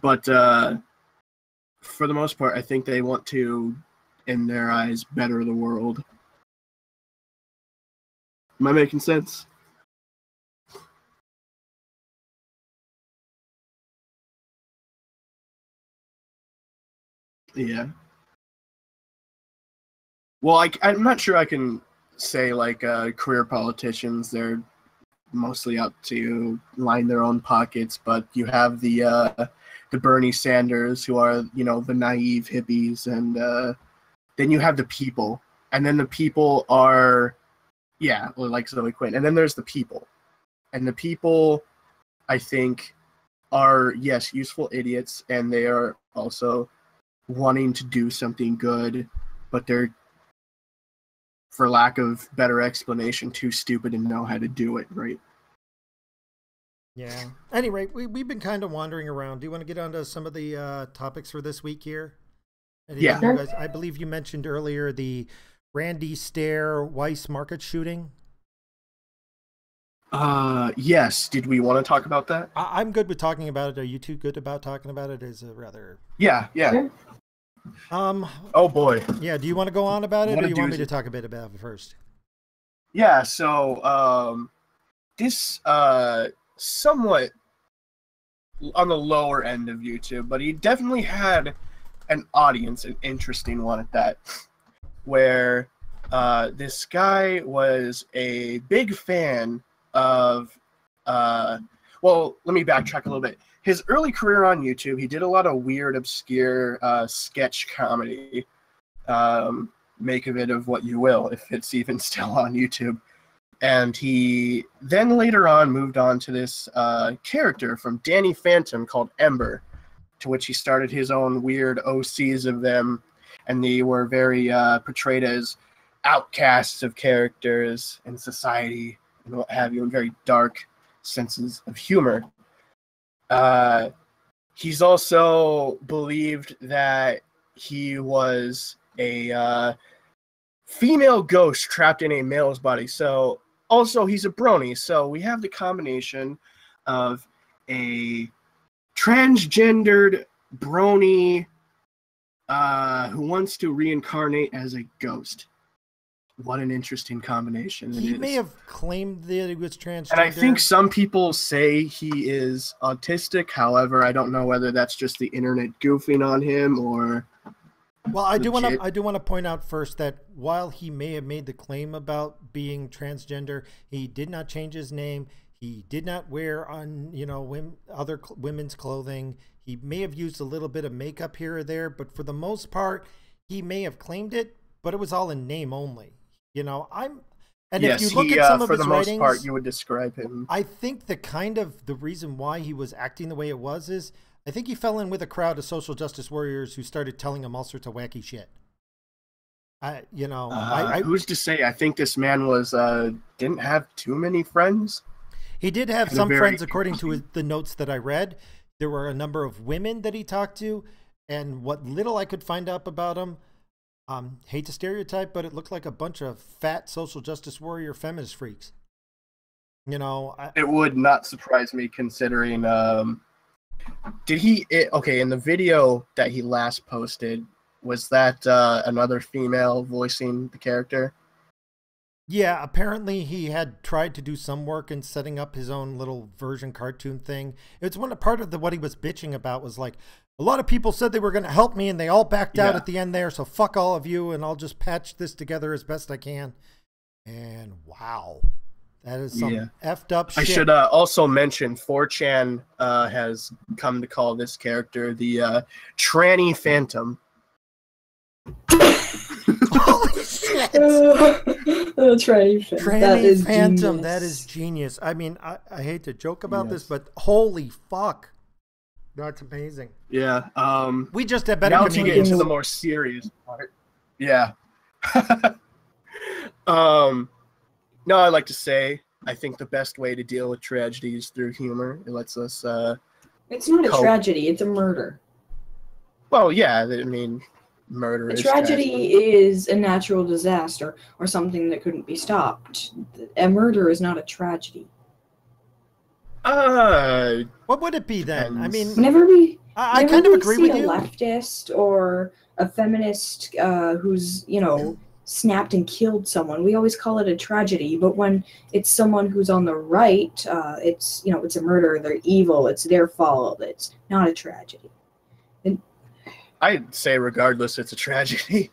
Speaker 2: But for the most part, I think they want to, in their eyes, better the world. Am I making sense? Yeah. Well, I'm not sure I can say, like, career politicians, they're mostly out to line their own pockets, but you have the Bernie Sanders, who are, you know, the naive hippies, and then you have the people. And then the people are, yeah, like Zoe Quinn. And then there's the people. And the people, I think, are, yes, useful idiots, and they are also wanting to do something good, but they're, for lack of better explanation, too stupid to know how to do it, right?
Speaker 1: Yeah. Anyway, we've been kind of wandering around. Do you want to get onto some of the topics for this week here?
Speaker 2: Yeah.
Speaker 1: You guys, I believe you mentioned earlier the Randy Stair Weis market shooting.
Speaker 2: Yes. Did we want to talk about that?
Speaker 1: I'm good with talking about it. Are you two good about talking about it? Is a rather...
Speaker 2: Yeah. Oh boy.
Speaker 1: Yeah, do you want to go on about it, or do you want me to talk a bit about it first?
Speaker 2: Yeah, so this somewhat on the lower end of YouTube, but he definitely had an audience, an interesting one at that, where this guy was a big fan of well, let me backtrack a little bit. His early career on YouTube, he did a lot of weird, obscure sketch comedy. Make of it of what you will, if it's even still on YouTube. And he then later on moved on to this character from Danny Phantom called Ember, to which he started his own weird OCs of them, and they were very portrayed as outcasts of characters in society and what have you, and very dark senses of humor. He's also believed that he was a female ghost trapped in a male's body. So also he's a brony. So we have the combination of a transgendered brony who wants to reincarnate as a ghost. What an interesting combination it is.
Speaker 1: He may have claimed that he was transgender.
Speaker 2: And I think some people say he is autistic. However, I don't know whether that's just the internet goofing on him or...
Speaker 1: Well, I do want to point out first that while he may have made the claim about being transgender, he did not change his name. He did not wear other women's clothing. He may have used a little bit of makeup here or there, but for the most part, he may have claimed it, but it was all in name only. If you look at some of his writings, for the most part,
Speaker 2: you would describe him.
Speaker 1: I think the reason why he was acting the way it was is I think he fell in with a crowd of social justice warriors who started telling him all sorts of wacky shit.
Speaker 2: Who's to say? I think this man didn't have too many friends.
Speaker 1: He did have some friends, according to the notes that I read. There were a number of women that he talked to, and what little I could find out about him, hate to stereotype, but it looked like a bunch of fat social justice warrior feminist freaks.
Speaker 2: It would not surprise me considering. In the video that he last posted, was that another female voicing the character?
Speaker 1: Yeah, apparently he had tried to do some work in setting up his own little version cartoon thing. It's part of what he was bitching about was like, a lot of people said they were going to help me and they all backed out at the end there. So fuck all of you. And I'll just patch this together as best I can. And wow, that is some effed up shit.
Speaker 2: I should also mention 4chan has come to call this character the Tranny Phantom.
Speaker 1: Holy shit.
Speaker 3: Tranny
Speaker 1: Phantom. That is genius. I mean, I hate to joke about this, but holy fuck. That's amazing.
Speaker 2: Yeah.
Speaker 1: We just had better
Speaker 2: now
Speaker 1: comedians.
Speaker 2: To get into the more serious part. Yeah. No, I like to say, I think the best way to deal with tragedy is through humor. It lets us
Speaker 3: it's not a tragedy, it's a murder.
Speaker 2: Well, yeah, I mean, murder is
Speaker 3: tragedy is a natural disaster or something that couldn't be stopped. A murder is not a tragedy.
Speaker 1: What would it be then?
Speaker 2: Depends.
Speaker 1: I mean,
Speaker 3: Whenever we
Speaker 1: kind of agree with you.
Speaker 3: A leftist or a feminist who's snapped and killed someone, we always call it a tragedy. But when it's someone who's on the right, it's a murder. They're evil. It's their fault. It's not a tragedy.
Speaker 2: I'd say regardless, it's a tragedy.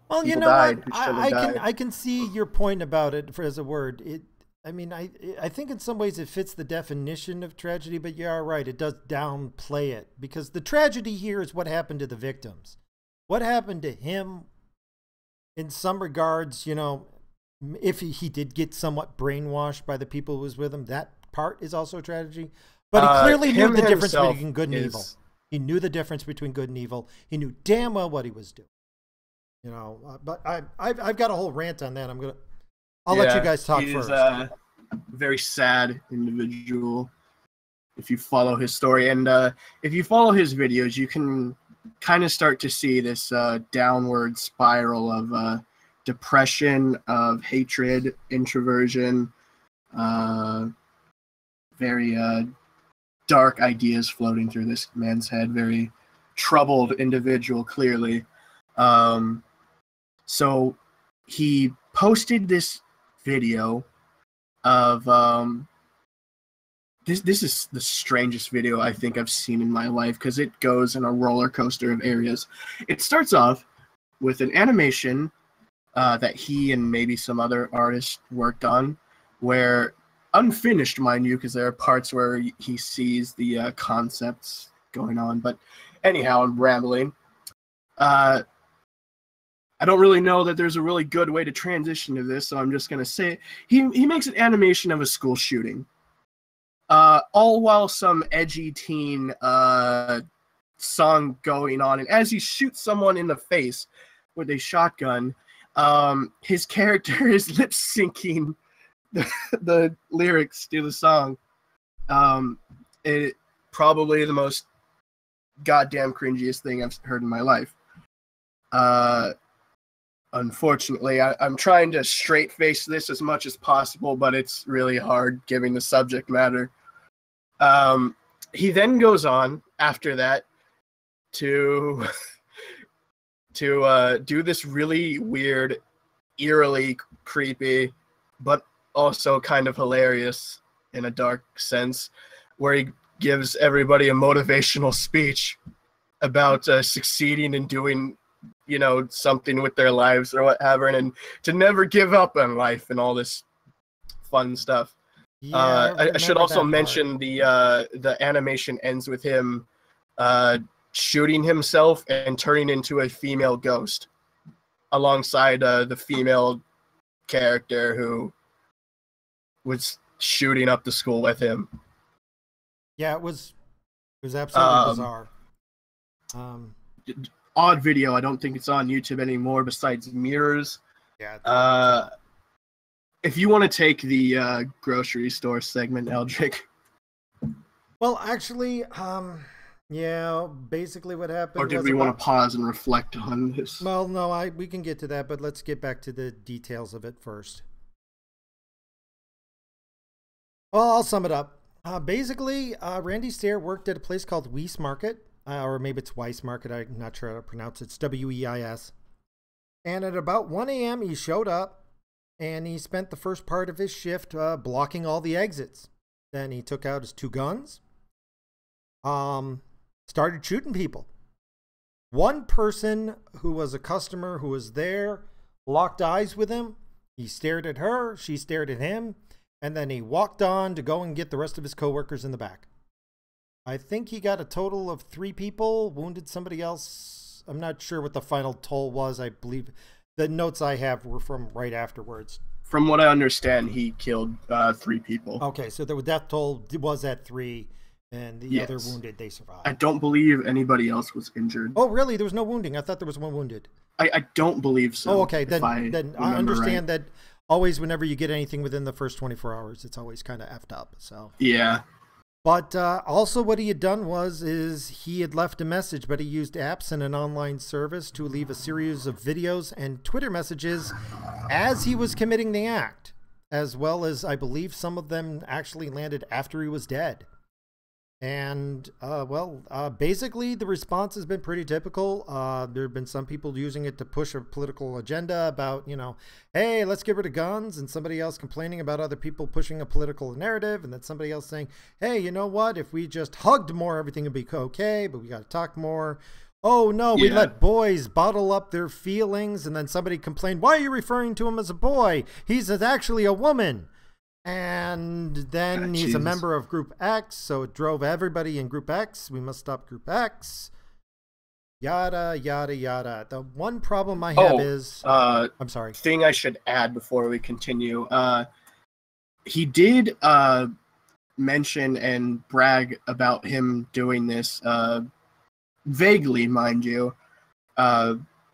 Speaker 1: Well,
Speaker 2: People
Speaker 1: you know
Speaker 2: died
Speaker 1: what? I can see your point about it as a word. I think in some ways it fits the definition of tragedy, but you are right. It does downplay it because the tragedy here is what happened to the victims. What happened to him in some regards, if he did get somewhat brainwashed by the people who was with him, that part is also a tragedy. But he clearly knew the difference between good and evil. He knew the difference between good and evil. He knew damn well what he was doing. But I've got a whole rant on that. I'll let you guys talk first.
Speaker 2: A very sad individual if you follow his story. And if you follow his videos, you can kind of start to see this downward spiral of depression, of hatred, introversion, very dark ideas floating through this man's head. Very troubled individual, clearly. So he posted this video of this is the strangest video I think I've seen in my life because it goes in a roller coaster of areas. It starts off with an animation that he and maybe some other artists worked on, where unfinished, mind you, because there are parts where he sees the concepts going on. But anyhow, I'm rambling. I don't really know that there's a really good way to transition to this, so I'm just going to say it. He makes an animation of a school shooting. All while some edgy teen song going on. And as he shoots someone in the face with a shotgun, his character is lip-syncing the lyrics to the song. It probably the most goddamn cringiest thing I've heard in my life. Unfortunately, I'm trying to straight face this as much as possible, but it's really hard given the subject matter. He then goes on after that to do this really weird, eerily creepy, but also kind of hilarious in a dark sense, where he gives everybody a motivational speech about succeeding and doing, you know, something with their lives or whatever, and to never give up on life and all this fun stuff.
Speaker 1: Yeah,
Speaker 2: I should also
Speaker 1: that
Speaker 2: mention the animation ends with him shooting himself and turning into a female ghost alongside the female character who was shooting up the school with him.
Speaker 1: Yeah, it was absolutely bizarre.
Speaker 2: Odd video. I don't think it's on YouTube anymore besides Mirrors.
Speaker 1: Yeah.
Speaker 2: If you want to take the grocery store segment, Eldritch.
Speaker 1: Well, actually, yeah, basically what happened.
Speaker 2: Or did we want to pause and reflect on this?
Speaker 1: Well, no, we can get to that, but let's get back to the details of it first. Well, I'll sum it up. Basically, Randy Stair worked at a place called Weis Market, or maybe it's Weis Market. I'm not sure how to pronounce it. It's Weis. And at about 1 a.m., he showed up, and he spent the first part of his shift blocking all the exits. Then he took out his 2 guns, started shooting people. One person who was a customer who was there locked eyes with him. He stared at her, she stared at him, and then he walked on to go and get the rest of his coworkers in the back. I think he got a total of 3 people, wounded somebody else. I'm not sure what the final toll was. I believe the notes I have were from right afterwards.
Speaker 2: From what I understand, he killed 3 people.
Speaker 1: Okay, so the death toll was at 3, and the other wounded, they survived.
Speaker 2: I don't believe anybody else was injured.
Speaker 1: Oh, really? There was no wounding? I thought there was 1 wounded.
Speaker 2: I don't believe so.
Speaker 1: Oh, okay. Then I understand
Speaker 2: right.
Speaker 1: that always whenever you get anything within the first 24 hours, it's always kind of effed up. So
Speaker 2: yeah.
Speaker 1: But also what he had done is he had left a message, but he used apps and an online service to leave a series of videos and Twitter messages as he was committing the act, as well as I believe some of them actually landed after he was dead. And, basically the response has been pretty typical. There have been some people using it to push a political agenda about, you know, hey, let's get rid of guns, and somebody else complaining about other people pushing a political narrative, and then somebody else saying, hey, you know what, if we just hugged more, everything would be okay, but we got to talk more. Oh, no, we let boys bottle up their feelings, and then somebody complained, why are you referring to him as a boy? He's actually a woman. And then he's a member of Group X, so it drove everybody in Group X. We must stop Group X. Yada, yada, yada. The one problem I have is... I'm sorry.
Speaker 2: Thing I should add before we continue. He did mention and brag about him doing this, vaguely, mind you,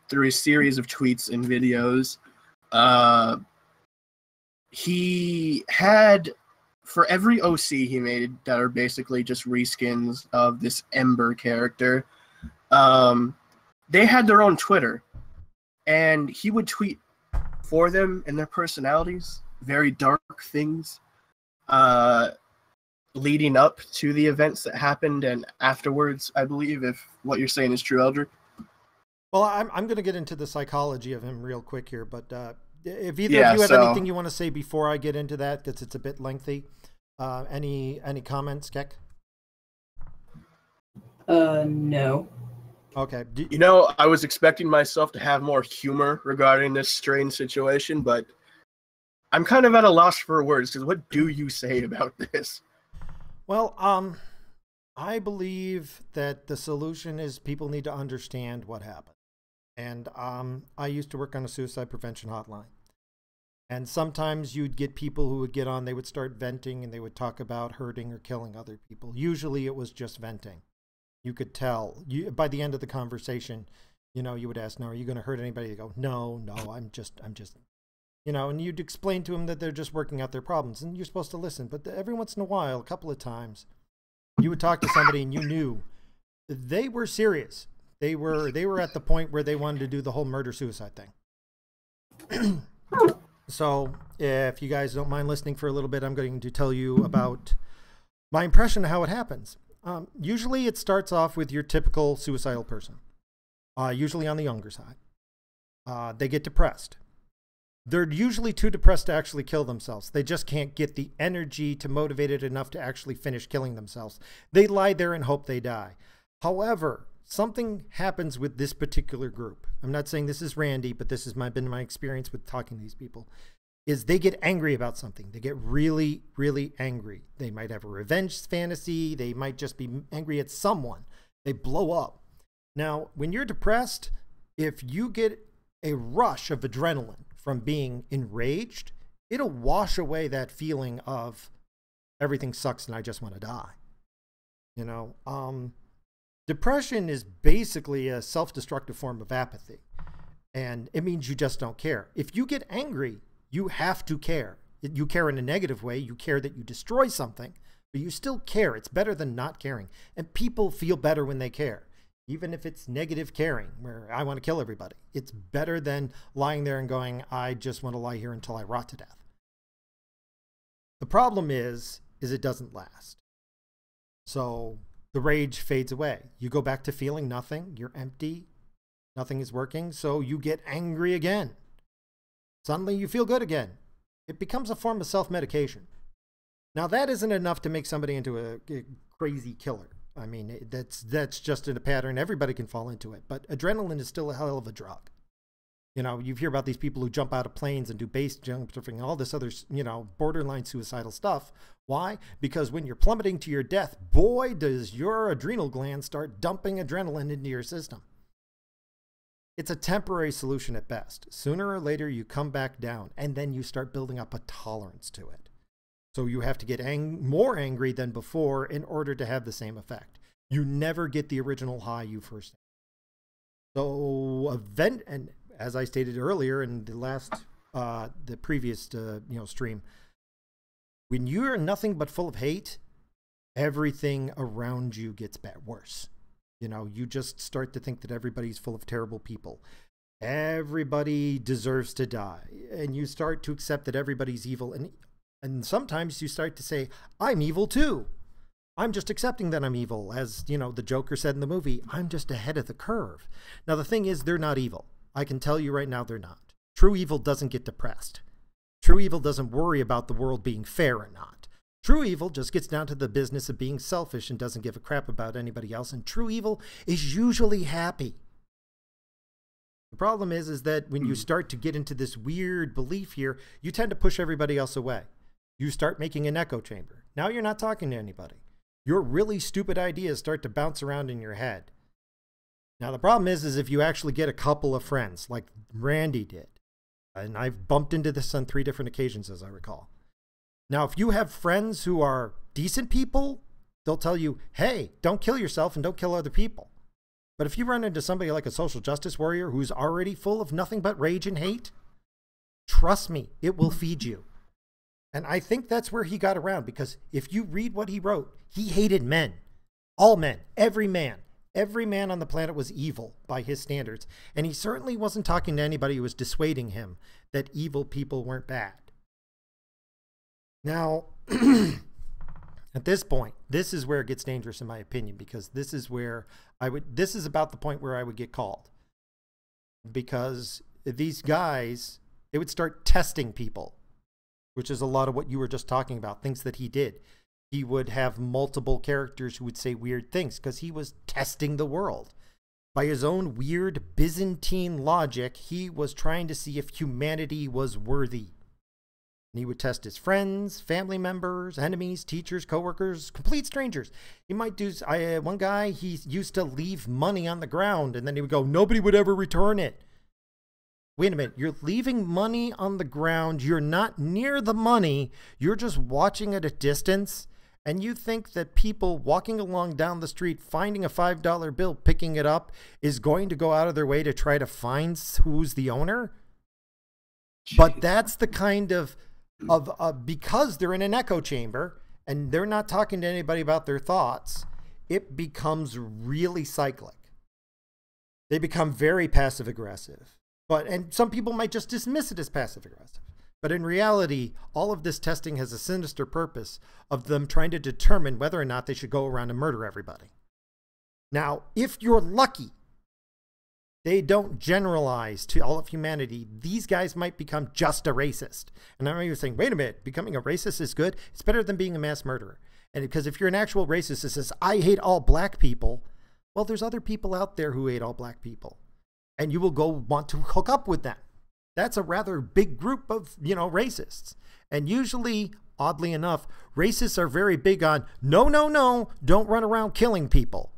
Speaker 2: through a series of tweets and videos. He had, for every OC he made that are basically just reskins of this Ember character, they had their own Twitter, and he would tweet for them and their personalities, very dark things, leading up to the events that happened and afterwards, I believe, if what you're saying is true, Eldritch.
Speaker 1: Well, I'm going to get into the psychology of him real quick here, but if either of you have anything you want to say before I get into that, because it's a bit lengthy, any comments, Keck?
Speaker 3: No.
Speaker 1: Okay.
Speaker 2: You know, I was expecting myself to have more humor regarding this strange situation, but I'm kind of at a loss for words, because what do you say about this?
Speaker 1: Well, I believe that the solution is people need to understand what happened. And I used to work on a suicide prevention hotline. And sometimes you'd get people who would get on, they would start venting, and they would talk about hurting or killing other people. Usually it was just venting. You could tell. By the end of the conversation, you know, you would ask, no, are you going to hurt anybody? They go, no, I'm just, you know, and you'd explain to them that they're just working out their problems, and you're supposed to listen. But every once in a while, a couple of times, you would talk to somebody and you knew they were serious. They were at the point where they wanted to do the whole murder-suicide thing. So if you guys don't mind listening for a little bit, I'm going to tell you about my impression of how it happens. Usually it starts off with your typical suicidal person, usually on the younger side. They get depressed. They're usually too depressed to actually kill themselves. They just can't get the energy to motivate it enough to actually finish killing themselves. They lie there and hope they die. However, something happens with this particular group. I'm not saying this is Randy, but this has been my experience with talking to these people, is they get angry about something. They get really, really angry. They might have a revenge fantasy. They might just be angry at someone. They blow up. Now, when you're depressed, if you get a rush of adrenaline from being enraged, it'll wash away that feeling of everything sucks and I just want to die. You know, depression is basically a self-destructive form of apathy, and it means you just don't care. If you get angry, you have to care. You care in a negative way. You care that you destroy something, but you still care. It's better than not caring. And people feel better when they care, even if it's negative caring, where I want to kill everybody. It's better than lying there and going, I just want to lie here until I rot to death. The problem is it doesn't last. So the rage fades away. You go back to feeling nothing. You're empty. Nothing is working. So you get angry again. Suddenly you feel good again. It becomes a form of self-medication. Now that isn't enough to make somebody into a crazy killer. I mean, that's just in a pattern. Everybody can fall into it. But adrenaline is still a hell of a drug. You know, you hear about these people who jump out of planes and do base jumping and all this other, you know, borderline suicidal stuff. Why? Because when you're plummeting to your death, boy, does your adrenal gland start dumping adrenaline into your system. It's a temporary solution at best. Sooner or later, you come back down, and then you start building up a tolerance to it. So you have to get more angry than before in order to have the same effect. You never get the original high you first had. So and as I stated earlier in the previous stream, when you're nothing but full of hate, everything around you gets worse. You know, you just start to think that everybody's full of terrible people. Everybody deserves to die. And you start to accept that everybody's evil. And sometimes you start to say, I'm evil too. I'm just accepting that I'm evil. As, you know, the Joker said in the movie, I'm just ahead of the curve. Now, the thing is, they're not evil. I can tell you right now, they're not. True evil doesn't get depressed. True evil doesn't worry about the world being fair or not. True evil just gets down to the business of being selfish and doesn't give a crap about anybody else. And true evil is usually happy. The problem is that when you start to get into this weird belief here, you tend to push everybody else away. You start making an echo chamber. Now you're not talking to anybody. Your really stupid ideas start to bounce around in your head. Now the problem is if you actually get a couple of friends, like Randy did, and I've bumped into this on 3 different occasions, as I recall. Now, if you have friends who are decent people, they'll tell you, hey, don't kill yourself and don't kill other people. But if you run into somebody like a social justice warrior who's already full of nothing but rage and hate, trust me, it will feed you. And I think that's where he got around, because if you read what he wrote, he hated men. All men. Every man. Every man on the planet was evil by his standards. And he certainly wasn't talking to anybody who was dissuading him that evil people weren't bad. Now, at this point, this is where it gets dangerous in my opinion, because this is where this is about the point where I would get called. Because these guys, they would start testing people, which is a lot of what you were just talking about, things that he did. He would have multiple characters who would say weird things because he was testing the world. By his own weird Byzantine logic, he was trying to see if humanity was worthy. And he would test his friends, family members, enemies, teachers, coworkers, complete strangers. He might do, one guy, he used to leave money on the ground and then he would go, nobody would ever return it. Wait a minute, you're leaving money on the ground. You're not near the money. You're just watching at a distance. And you think that people walking along down the street, finding a $5 bill, picking it up, is going to go out of their way to try to find who's the owner? Jeez. But that's the kind of because they're in an echo chamber and they're not talking to anybody about their thoughts, it becomes really cyclic. They become very passive aggressive. And some people might just dismiss it as passive aggressive. But in reality, all of this testing has a sinister purpose of them trying to determine whether or not they should go around and murder everybody. Now, if you're lucky, they don't generalize to all of humanity. These guys might become just a racist. And I know you're saying, wait a minute, becoming a racist is good. It's better than being a mass murderer. And because if you're an actual racist that says, I hate all black people, well, there's other people out there who hate all black people. And you will go want to hook up with them. That's a rather big group of, racists. And usually, oddly enough, racists are very big on, no, don't run around killing people.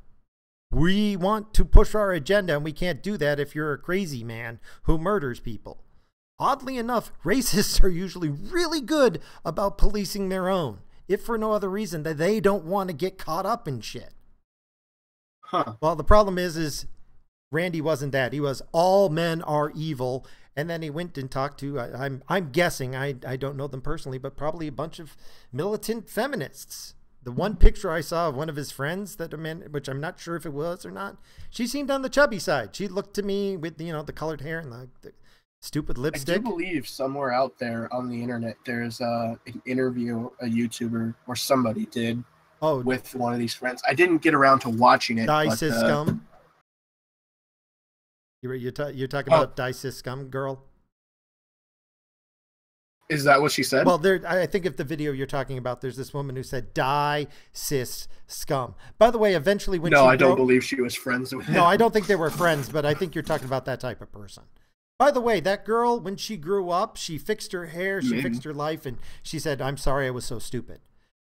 Speaker 1: We want to push our agenda, and we can't do that if you're a crazy man who murders people. Oddly enough, racists are usually really good about policing their own, if for no other reason that they don't want to get caught up in shit.
Speaker 2: Huh.
Speaker 1: Well, the problem is Randy wasn't that. He was all men are evil. And then he went and talked to, I'm guessing, I don't know them personally, but probably a bunch of militant feminists. The one picture I saw of one of his friends, which I'm not sure if it was or not, she seemed on the chubby side. She looked to me with, the colored hair and the stupid lipstick.
Speaker 2: I do believe somewhere out there on the internet, there's an interview a YouTuber or somebody did with one of these friends. I didn't get around to watching it.
Speaker 1: Cis Scum. You're talking about Cis Scum girl?
Speaker 2: Is that what she said?
Speaker 1: Well, I think if the video you're talking about, there's this woman who said, die, cis, scum. By the way, eventually when
Speaker 2: I don't believe she was friends with him.
Speaker 1: No, I don't think they were friends, but I think you're talking about that type of person. By the way, that girl, when she grew up, she fixed her hair, she fixed her life, and she said, I'm sorry I was so stupid.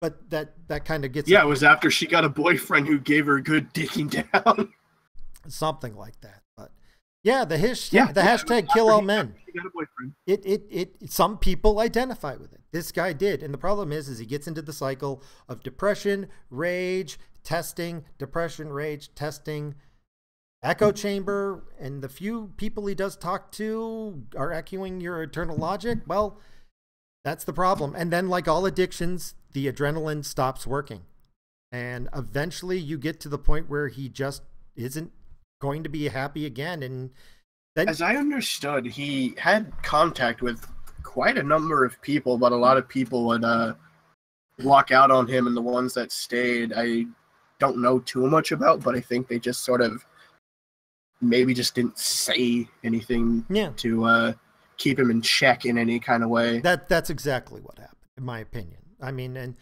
Speaker 1: But that kind of gets...
Speaker 2: Yeah, it was after she got a boyfriend who gave her a good dicking down.
Speaker 1: Something like that. Yeah, the hashtag kill all men.
Speaker 2: He got a boyfriend.
Speaker 1: Some people identify with it. This guy did. And the problem is he gets into the cycle of depression, rage, testing, depression, rage, testing, echo chamber, and the few people he does talk to are echoing your eternal logic. Well, that's the problem. And then like all addictions, the adrenaline stops working. And eventually you get to the point where he just isn't going to be happy again. And then,
Speaker 2: as I understood, he had contact with quite a number of people, but a lot of people would walk out on him, and the ones that stayed I don't know too much about, but I think they just sort of maybe just didn't say anything to keep him in check in any kind of way.
Speaker 1: That's exactly what happened, in my opinion. I mean, and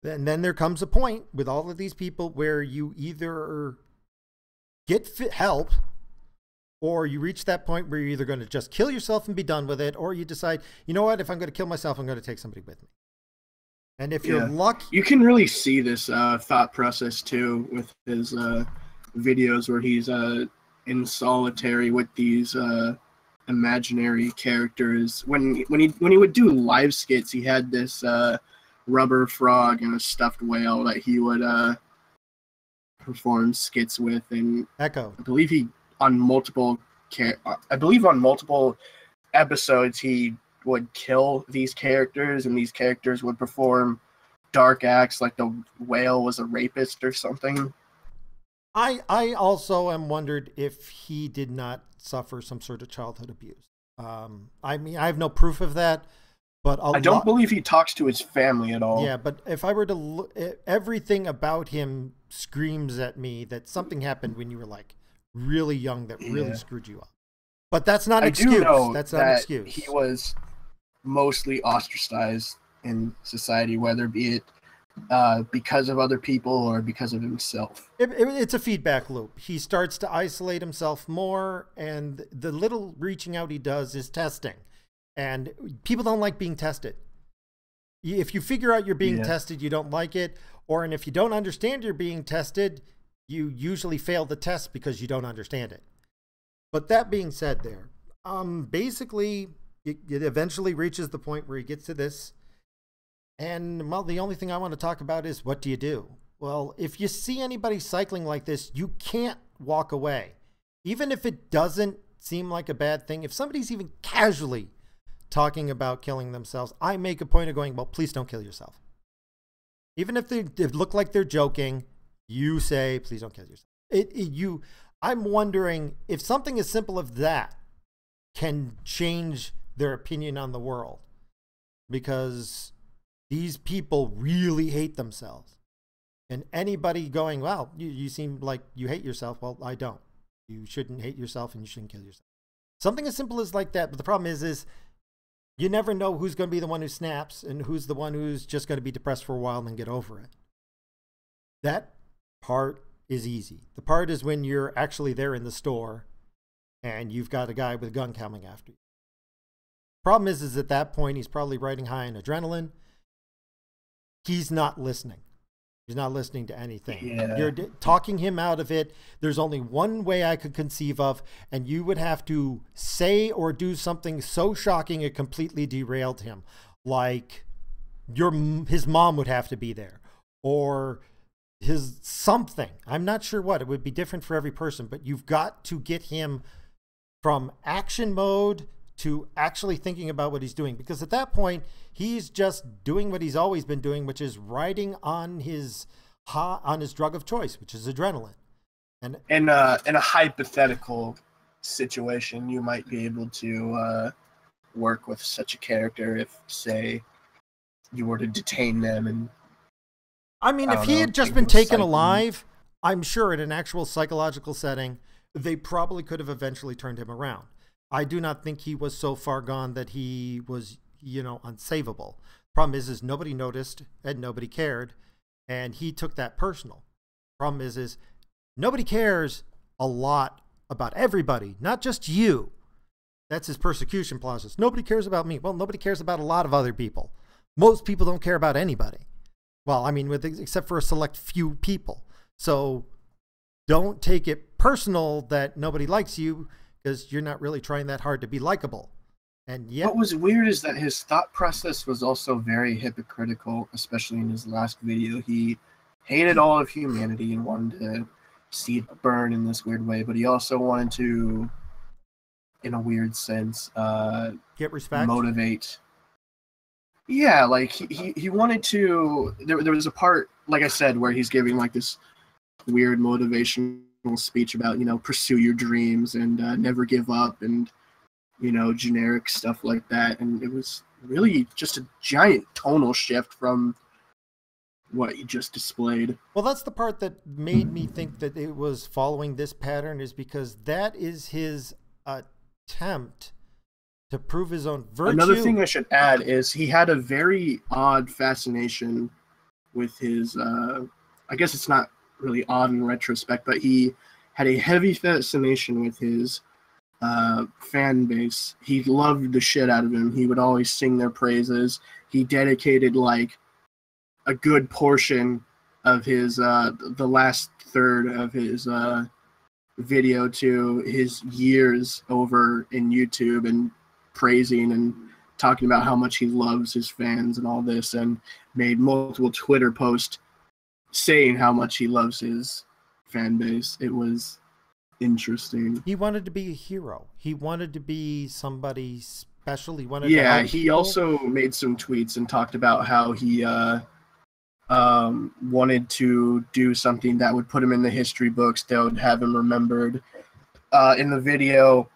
Speaker 1: then there comes a point with all of these people where you either get help, or you reach that point where you're either going to just kill yourself and be done with it, or you decide, you know what, if I'm going to kill myself, I'm going to take somebody with me. And if you're lucky...
Speaker 2: You can really see this thought process, too, with his videos where he's in solitary with these imaginary characters. When he would do live skits, he had this rubber frog and a stuffed whale that he would... perform skits with, and
Speaker 1: Echo.
Speaker 2: I believe on multiple episodes he would kill these characters, and these characters would perform dark acts like the whale was a rapist or something.
Speaker 1: I also am wondered if he did not suffer some sort of childhood abuse. I mean, I have no proof of that, but
Speaker 2: I don't believe he talks to his family at all.
Speaker 1: Yeah, but if I were to look, everything about him screams at me that something happened when you were like really young that really screwed you up. But that's not an excuse. That's not an excuse.
Speaker 2: He was mostly ostracized in society, whether be it because of other people or because of himself.
Speaker 1: It's a feedback loop. He starts to isolate himself more, and the little reaching out he does is testing. And people don't like being tested. If you figure out you're being tested, you don't like it. And if you don't understand you're being tested, you usually fail the test because you don't understand it. But that being said there, basically, it eventually reaches the point where he gets to this. And, well, the only thing I want to talk about is, what do you do? Well, if you see anybody cycling like this, you can't walk away. Even if it doesn't seem like a bad thing, if somebody's even casually talking about killing themselves, I make a point of going, well, please don't kill yourself. Even if they look like they're joking, you say, please don't kill yourself. I'm wondering if something as simple as that can change their opinion on the world, because these people really hate themselves. And anybody going, well, you seem like you hate yourself. Well, I don't. You shouldn't hate yourself and you shouldn't kill yourself. Something as simple as like that. But the problem is you never know who's going to be the one who snaps and who's the one who's just going to be depressed for a while and then get over it. That part is easy. The part is when you're actually there in the store and you've got a guy with a gun coming after you. Problem is at that point, he's probably riding high in adrenaline. He's not listening. He's not listening to anything.
Speaker 2: Yeah.
Speaker 1: You're talking him out of it. There's only one way I could conceive of, and you would have to say or do something so shocking it completely derailed him. Like his mom would have to be there, or his something. I'm not sure what. It would be different for every person, but you've got to get him from action mode to actually thinking about what he's doing, because at that point he's just doing what he's always been doing, which is riding on his drug of choice, which is adrenaline. And
Speaker 2: in a hypothetical situation, you might be able to work with such a character if, say, you were to detain them. And
Speaker 1: I mean, if he had just been taken alive, I'm sure in an actual psychological setting, they probably could have eventually turned him around. I do not think he was so far gone that he was, unsavable. Problem is nobody noticed and nobody cared, and he took that personal. Problem is nobody cares a lot about everybody, not just you. That's his persecution process. Nobody cares about me. Well, nobody cares about a lot of other people. Most people don't care about anybody. Well, I mean, except for a select few people. So don't take it personal that nobody likes you, because you're not really trying that hard to be likable. And yet,
Speaker 2: what was weird is that his thought process was also very hypocritical, especially in his last video. He hated all of humanity and wanted to see it burn in this weird way, but he also wanted to, in a weird sense,
Speaker 1: get respect,
Speaker 2: motivate. Yeah, like he wanted to. There was a part, like I said, where he's giving like this weird motivational speech about, pursue your dreams and never give up and, generic stuff like that. And it was really just a giant tonal shift from what he just displayed.
Speaker 1: Well, that's the part that made me think that it was following this pattern, is because that is his attempt to prove his own virtue.
Speaker 2: Another thing I should add is he had a very odd fascination with his, I guess it's not really odd in retrospect, but he had a heavy fascination with his fan base. He loved the shit out of him. He would always sing their praises. He dedicated like a good portion of his the last third of his video to his years over in YouTube and praising and talking about how much he loves his fans and all this, and made multiple Twitter posts saying how much he loves his fan base. It was interesting.
Speaker 1: He wanted to be a hero. He wanted to be somebody special. He wanted
Speaker 2: to
Speaker 1: help
Speaker 2: he
Speaker 1: people.
Speaker 2: Also made some tweets and talked about how he wanted to do something that would put him in the history books, that would have him remembered. In the video,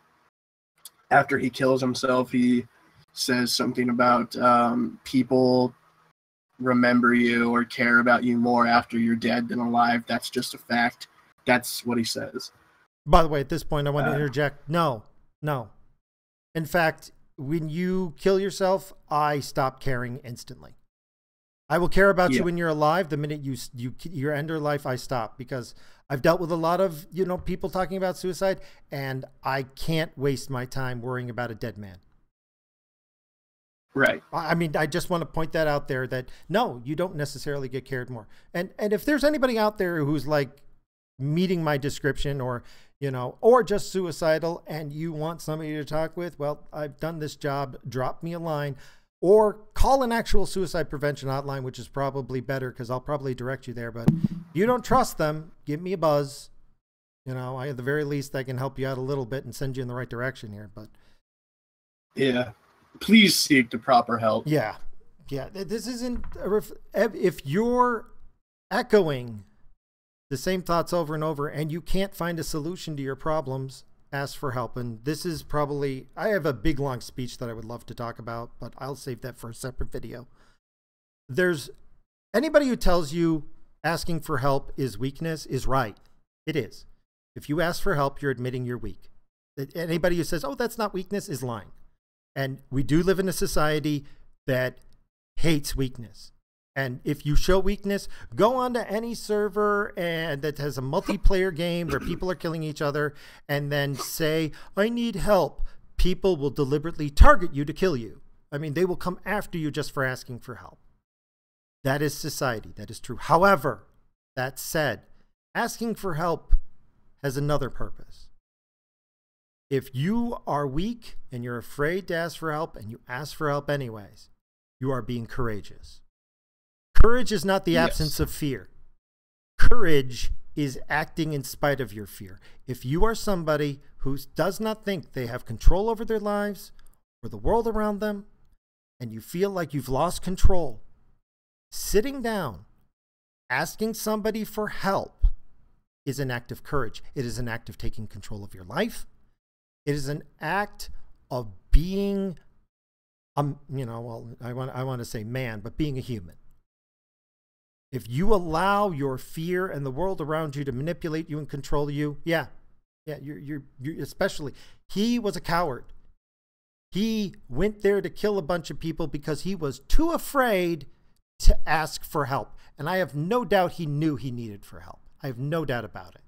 Speaker 2: after he kills himself, he says something about people remember you or care about you more after you're dead than alive. That's just a fact. That's what he says.
Speaker 1: By the way, at this point, I want to interject. No. In fact, when you kill yourself, I stop caring instantly. I will care about you when you're alive. The minute you end your life, I stop, because I've dealt with a lot of people talking about suicide, and I can't waste my time worrying about a dead man.
Speaker 2: Right.
Speaker 1: I mean, I just want to point that out there, that no, you don't necessarily get cared more. And if there's anybody out there who's like meeting my description, or or just suicidal, and you want somebody to talk with, well, I've done this job. Drop me a line, or call an actual suicide prevention hotline, which is probably better, because I'll probably direct you there. But if you don't trust them, give me a buzz. At the very least, I can help you out a little bit and send you in the right direction here. But
Speaker 2: yeah, please seek the proper help.
Speaker 1: Yeah. This isn't if you're echoing the same thoughts over and over, and you can't find a solution to your problems, ask for help, and this is probably, I have a big long speech that I would love to talk about, but I'll save that for a separate video. There's anybody who tells you asking for help is weakness is right. It is. If you ask for help, you're admitting you're weak. Anybody who says, oh, that's not weakness is lying. And we do live in a society that hates weakness. And if you show weakness, go onto any server and that has a multiplayer game where people are killing each other and then say, I need help. People will deliberately target you to kill you. I mean, they will come after you just for asking for help. That is society. That is true. However, that said, asking for help has another purpose. If you are weak and you're afraid to ask for help and you ask for help anyways, you are being courageous. Courage is not the absence of fear. Courage is acting in spite of your fear. If you are somebody who does not think they have control over their lives or the world around them, and you feel like you've lost control, sitting down, asking somebody for help is an act of courage. It is an act of taking control of your life. It is an act of being, I want to say man, but being a human. If you allow your fear and the world around you to manipulate you and control you, you're especially, he was a coward. He went there to kill a bunch of people because he was too afraid to ask for help. And I have no doubt he knew he needed for help. I have no doubt about it.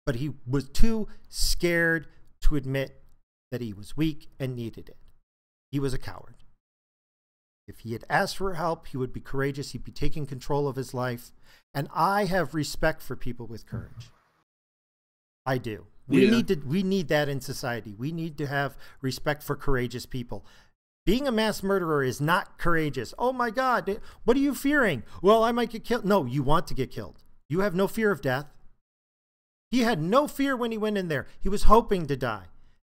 Speaker 1: But he was too scared to admit that he was weak and needed it. He was a coward. If he had asked for help, he would be courageous. He'd be taking control of his life. And I have respect for people with courage. I do. We need that in society. We need to have respect for courageous people. Being a mass murderer is not courageous. Oh my God, what are you fearing? Well, I might get killed. No, you want to get killed. You have no fear of death. He had no fear when he went in there. He was hoping to die.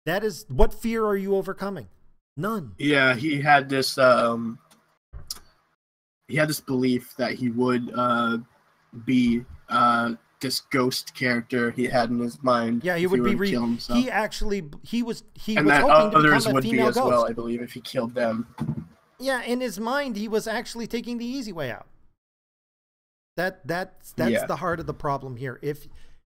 Speaker 1: That is, what fear are you overcoming? None.
Speaker 2: Yeah, he had this belief that he would be this ghost character he had in his mind.
Speaker 1: Yeah, he would be
Speaker 2: kill himself.
Speaker 1: He was
Speaker 2: and that
Speaker 1: hoping to
Speaker 2: others
Speaker 1: become a
Speaker 2: would be
Speaker 1: female
Speaker 2: as
Speaker 1: ghost.
Speaker 2: well, I believe, if he killed them.
Speaker 1: Yeah, in his mind, he was actually taking the easy way out. That's the heart of the problem here. If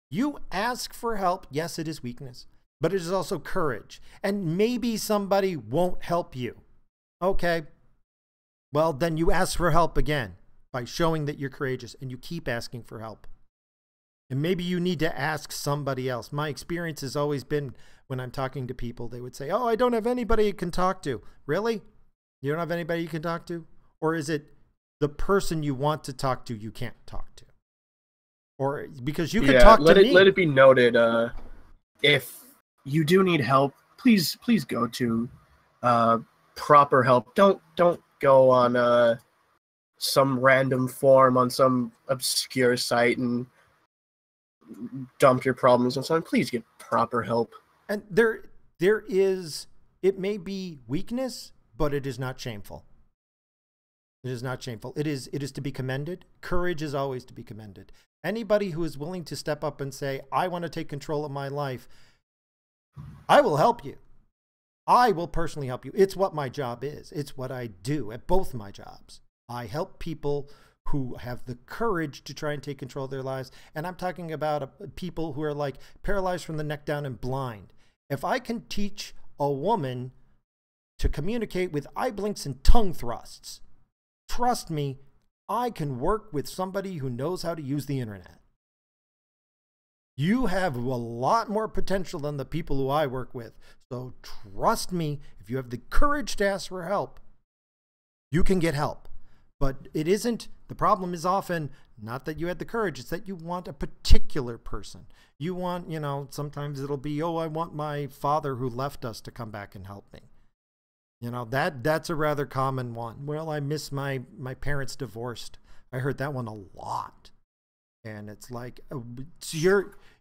Speaker 1: you ask for help, yes, it is weakness, but it is also courage. And maybe somebody won't help you. Okay, well, then you ask for help again by showing that you're courageous, and you keep asking for help. And maybe you need to ask somebody else. My experience has always been when I'm talking to people, they would say, oh, I don't have anybody you can talk to. Really? You don't have anybody you can talk to? Or is it the person you want to talk to you can't talk to? Or because you can talk to me.
Speaker 2: Let it be noted, if you do need help, please go to proper help. Don't go on some random forum on some obscure site and dump your problems on someone. Please get proper help.
Speaker 1: And there is, it may be weakness, but it is not shameful. It is not shameful. It is to be commended. Courage is always to be commended. Anybody who is willing to step up and say, I want to take control of my life, I will help you. I will personally help you. It's what my job is. It's what I do at both my jobs. I help people who have the courage to try and take control of their lives. And I'm talking about people who are like paralyzed from the neck down and blind. If I can teach a woman to communicate with eye blinks and tongue thrusts, trust me, I can work with somebody who knows how to use the internet. You have a lot more potential than the people who I work with. So trust me, if you have the courage to ask for help, you can get help. But it isn't, the problem is often not that you had the courage, it's that you want a particular person. You want, sometimes it'll be, oh, I want my father who left us to come back and help me. That's a rather common one. Well, I miss my parents divorced. I heard that one a lot. And it's like,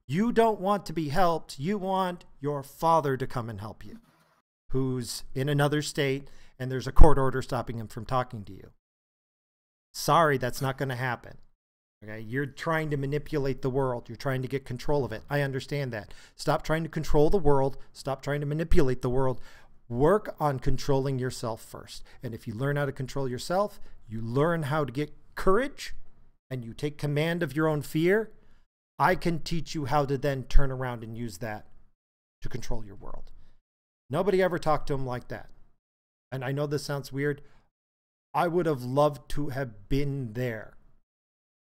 Speaker 1: you don't want to be helped. You want your father to come and help you, who's in another state, and there's a court order stopping him from talking to you. Sorry, that's not going to happen. Okay, you're trying to manipulate the world. You're trying to get control of it. I understand that. Stop trying to control the world. Stop trying to manipulate the world. Work on controlling yourself first. And if you learn how to control yourself, you learn how to get courage, and you take command of your own fear, I can teach you how to then turn around and use that to control your world. Nobody ever talked to him like that. And I know this sounds weird. I would have loved to have been there.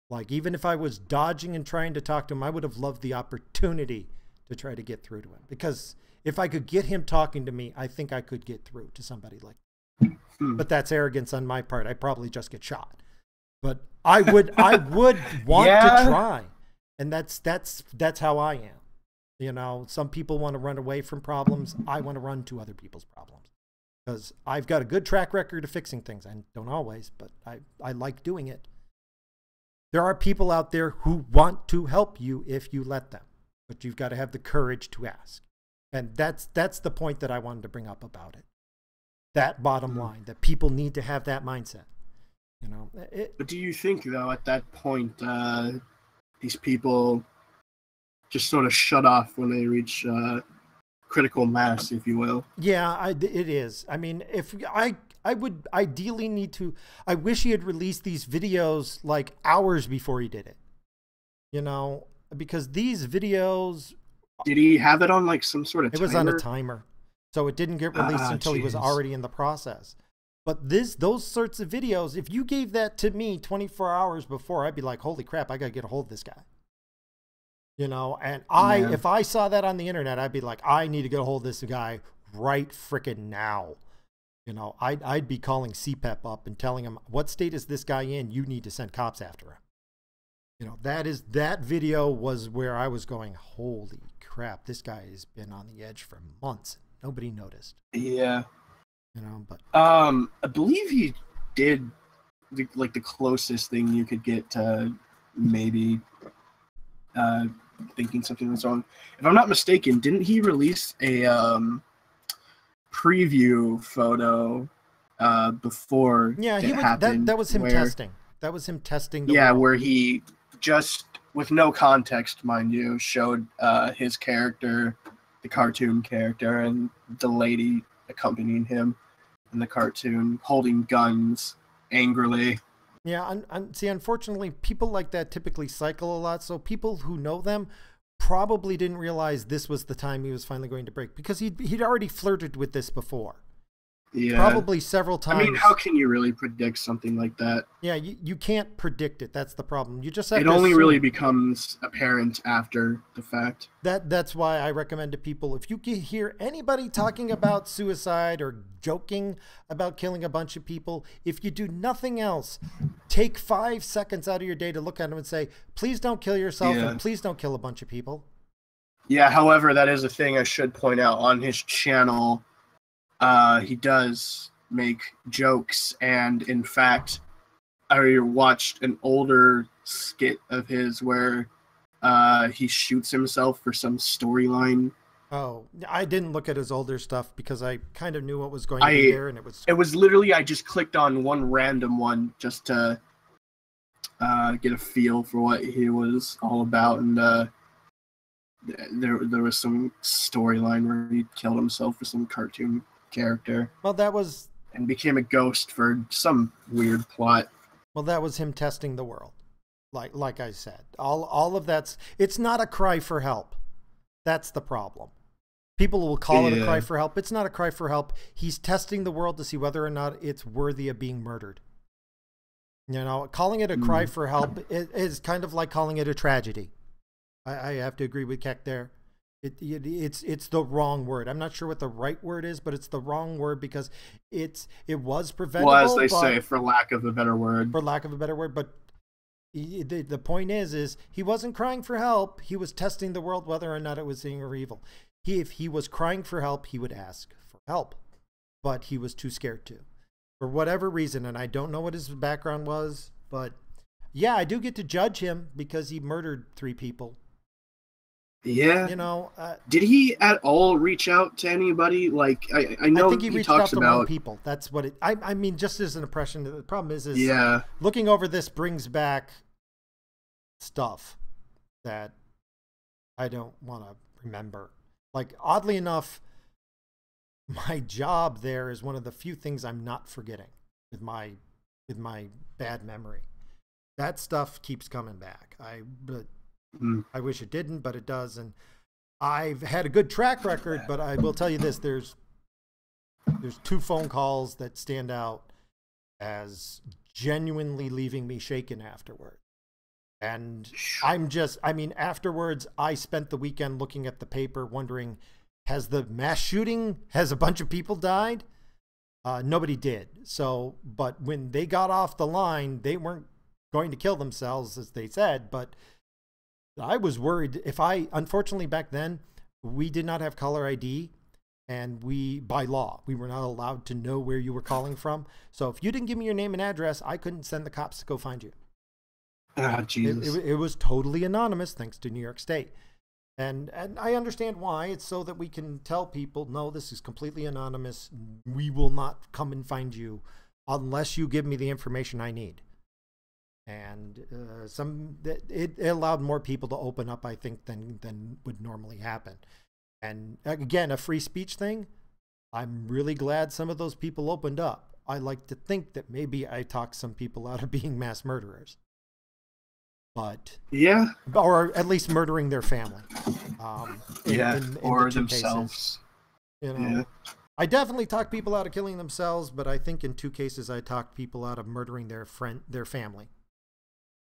Speaker 1: Like, even if I was dodging and trying to talk to him, I would have loved the opportunity to try to get through to him. Because if I could get him talking to me, I think I could get through to somebody like that. But that's arrogance on my part. I'd probably just get shot. But I would want to try. And that's how I am. You know, some people want to run away from problems. I want to run to other people's problems. Because I've got a good track record of fixing things. I don't always, but I like doing it. There are people out there who want to help you if you let them, but you've got to have the courage to ask. And that's the point that I wanted to bring up about it. That bottom line, that people need to have that mindset. You know,
Speaker 2: but do you think, though, at that point, these people just sort of shut off when they reach critical mass, if you will?
Speaker 1: Yeah, it is. I mean, if I would ideally need to, I wish he had released these videos like hours before he did it, you know, because these videos.
Speaker 2: Did he have it on like some sort of timer?
Speaker 1: It was on a timer. So it didn't get released until he was already in the process. But those sorts of videos, if you gave that to me 24 hours before, I'd be like, holy crap, I got to get a hold of this guy. You know, and if I saw that on the internet, I'd be like, I need to get a hold of this guy right frickin' now. You know, I'd be calling CPEP up and telling him, what state is this guy in? You need to send cops after him. You know, that video was where I was going, holy crap, this guy has been on the edge for months. Nobody noticed.
Speaker 2: Yeah.
Speaker 1: You know, but
Speaker 2: I believe he did the closest thing you could get to maybe thinking something was wrong. If I'm not mistaken, didn't he release a preview photo before it happened?
Speaker 1: That was him testing. That was him testing. World.
Speaker 2: Where he just, with no context, mind you, showed his character, the cartoon character, and the lady accompanying him in the cartoon, holding guns angrily.
Speaker 1: Yeah, see, unfortunately, people like that typically cycle a lot, so people who know them probably didn't realize this was the time he was finally going to break, because he'd already flirted with this before.
Speaker 2: Yeah.
Speaker 1: Probably several times.
Speaker 2: I mean, how can you really predict something like that?
Speaker 1: Yeah, you can't predict it. That's the problem. You just have
Speaker 2: it
Speaker 1: to
Speaker 2: only
Speaker 1: assume.
Speaker 2: Really becomes apparent after the fact.
Speaker 1: That's why I recommend to people, if you hear anybody talking about suicide or joking about killing a bunch of people, if you do nothing else, take 5 seconds out of your day to look at them and say, please don't kill yourself and please don't kill a bunch of people.
Speaker 2: Yeah, however, that is a thing I should point out. On his channel, he does make jokes, and in fact, I watched an older skit of his where he shoots himself for some storyline.
Speaker 1: Oh, I didn't look at his older stuff because I kind of knew what was going to be there, and it was
Speaker 2: literally, I just clicked on one random one just to get a feel for what he was all about, and there was some storyline where he killed himself for some cartoon character.
Speaker 1: Well, that was...
Speaker 2: and became a ghost for some weird plot.
Speaker 1: Well, that was him testing the world. Like I said, all of that's... It's not a cry for help. That's the problem. People will call it a cry for help. It's not a cry for help. He's testing the world to see whether or not it's worthy of being murdered. You know, calling it a cry for help is kind of like calling it a tragedy. I have to agree with Keck there. It's the wrong word. I'm not sure what the right word is, but it's the wrong word because it was preventable.
Speaker 2: Well, as they say, for lack of a better word.
Speaker 1: For lack of a better word, but the point is he wasn't crying for help. He was testing the world whether or not it was good or evil. If he was crying for help, he would ask for help, but he was too scared to, for whatever reason. And I don't know what his background was, but yeah, I do get to judge him because he murdered 3 people.
Speaker 2: Yeah.
Speaker 1: You know,
Speaker 2: did he at all reach out to anybody? Like, I know
Speaker 1: I think he reached
Speaker 2: talks
Speaker 1: out to
Speaker 2: about
Speaker 1: 1 people. That's what it, I mean, just as an impression. The problem is
Speaker 2: yeah,
Speaker 1: looking over this brings back stuff that I don't want to remember. Like, oddly enough, my job there is one of the few things I'm not forgetting with my bad memory. That stuff keeps coming back. I wish it didn't, but it does. And I've had a good track record, but I will tell you this, there's 2 phone calls that stand out as genuinely leaving me shaken afterward. And afterwards, I spent the weekend looking at the paper wondering, has the mass shooting, has a bunch of people died? Nobody did. So, but when they got off the line, they weren't going to kill themselves, as they said, but I was worried. Unfortunately back then, we did not have caller ID, and by law, we were not allowed to know where you were calling from. So if you didn't give me your name and address, I couldn't send the cops to go find you.
Speaker 2: Ah, Jesus.
Speaker 1: It was totally anonymous, thanks to New York State. And I understand why. It's so that we can tell people, no, this is completely anonymous. We will not come and find you unless you give me the information I need. And it allowed more people to open up, I think, than would normally happen. And again, a free speech thing, I'm really glad some of those people opened up. I like to think that maybe I talked some people out of being mass murderers. But
Speaker 2: yeah,
Speaker 1: or at least murdering their family.
Speaker 2: Or themselves.
Speaker 1: Cases, you know, I definitely talked people out of killing themselves, but I think in 2 cases I talked people out of murdering their family.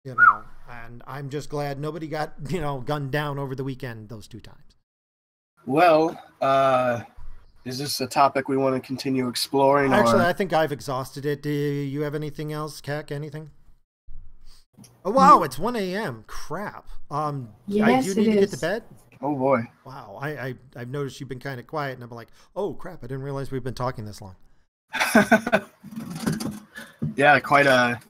Speaker 1: You know, and I'm just glad nobody got, gunned down over the weekend those 2 times.
Speaker 2: Well, is this a topic we want to continue exploring?
Speaker 1: Actually, I think I've exhausted it. Do you have anything else, Kak? Anything? Oh, wow, it's 1 a.m. Crap.
Speaker 4: Yes,
Speaker 1: you need to get to bed?
Speaker 2: Oh, boy.
Speaker 1: Wow, I've noticed you've been kind of quiet, and I'm like, oh, crap, I didn't realize we've been talking this long.
Speaker 2: Yeah, quite a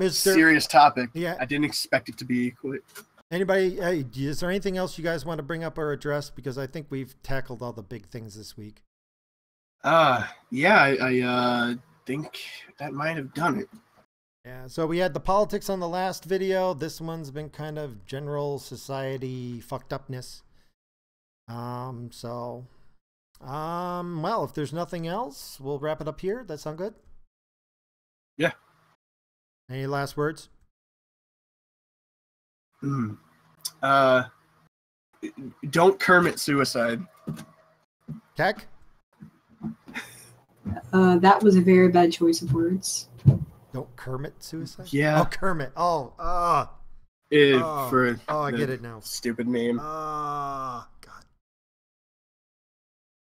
Speaker 2: serious topic.
Speaker 1: Yeah.
Speaker 2: I didn't expect it to be quick.
Speaker 1: Anybody, is there anything else you guys want to bring up or address? Because I think we've tackled all the big things this week.
Speaker 2: Yeah, I think that might have done it.
Speaker 1: Yeah, so we had the politics on the last video. This one's been kind of general society fucked upness. Well, if there's nothing else, we'll wrap it up here. That sound good?
Speaker 2: Yeah.
Speaker 1: Any last words?
Speaker 2: Don't Kermit suicide.
Speaker 1: Kek?
Speaker 4: That was a very bad choice of words.
Speaker 1: Don't Kermit suicide?
Speaker 2: Yeah.
Speaker 1: Oh, Kermit. Oh,
Speaker 2: I get it now. Stupid name.
Speaker 1: God.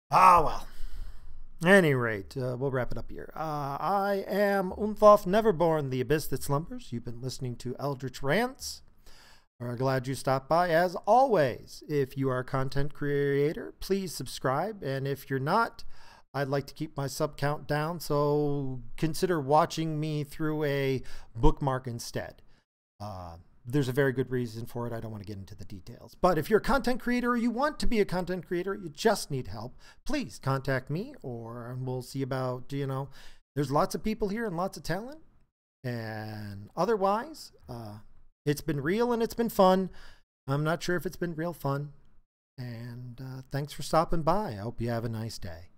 Speaker 1: Well. Any rate, we'll wrap it up here. I am Unthoth Neverborn, the abyss that slumbers. You've been listening to Eldritch Rants. We're glad you stopped by. As always, if you are a content creator, please subscribe. And if you're not, I'd like to keep my sub count down, so consider watching me through a bookmark instead. There's a very good reason for it. I don't want to get into the details. But if you're a content creator or you want to be a content creator, you just need help, please contact me, or we'll see about, there's lots of people here and lots of talent. And otherwise, it's been real and it's been fun. I'm not sure if it's been real fun. And thanks for stopping by. I hope you have a nice day.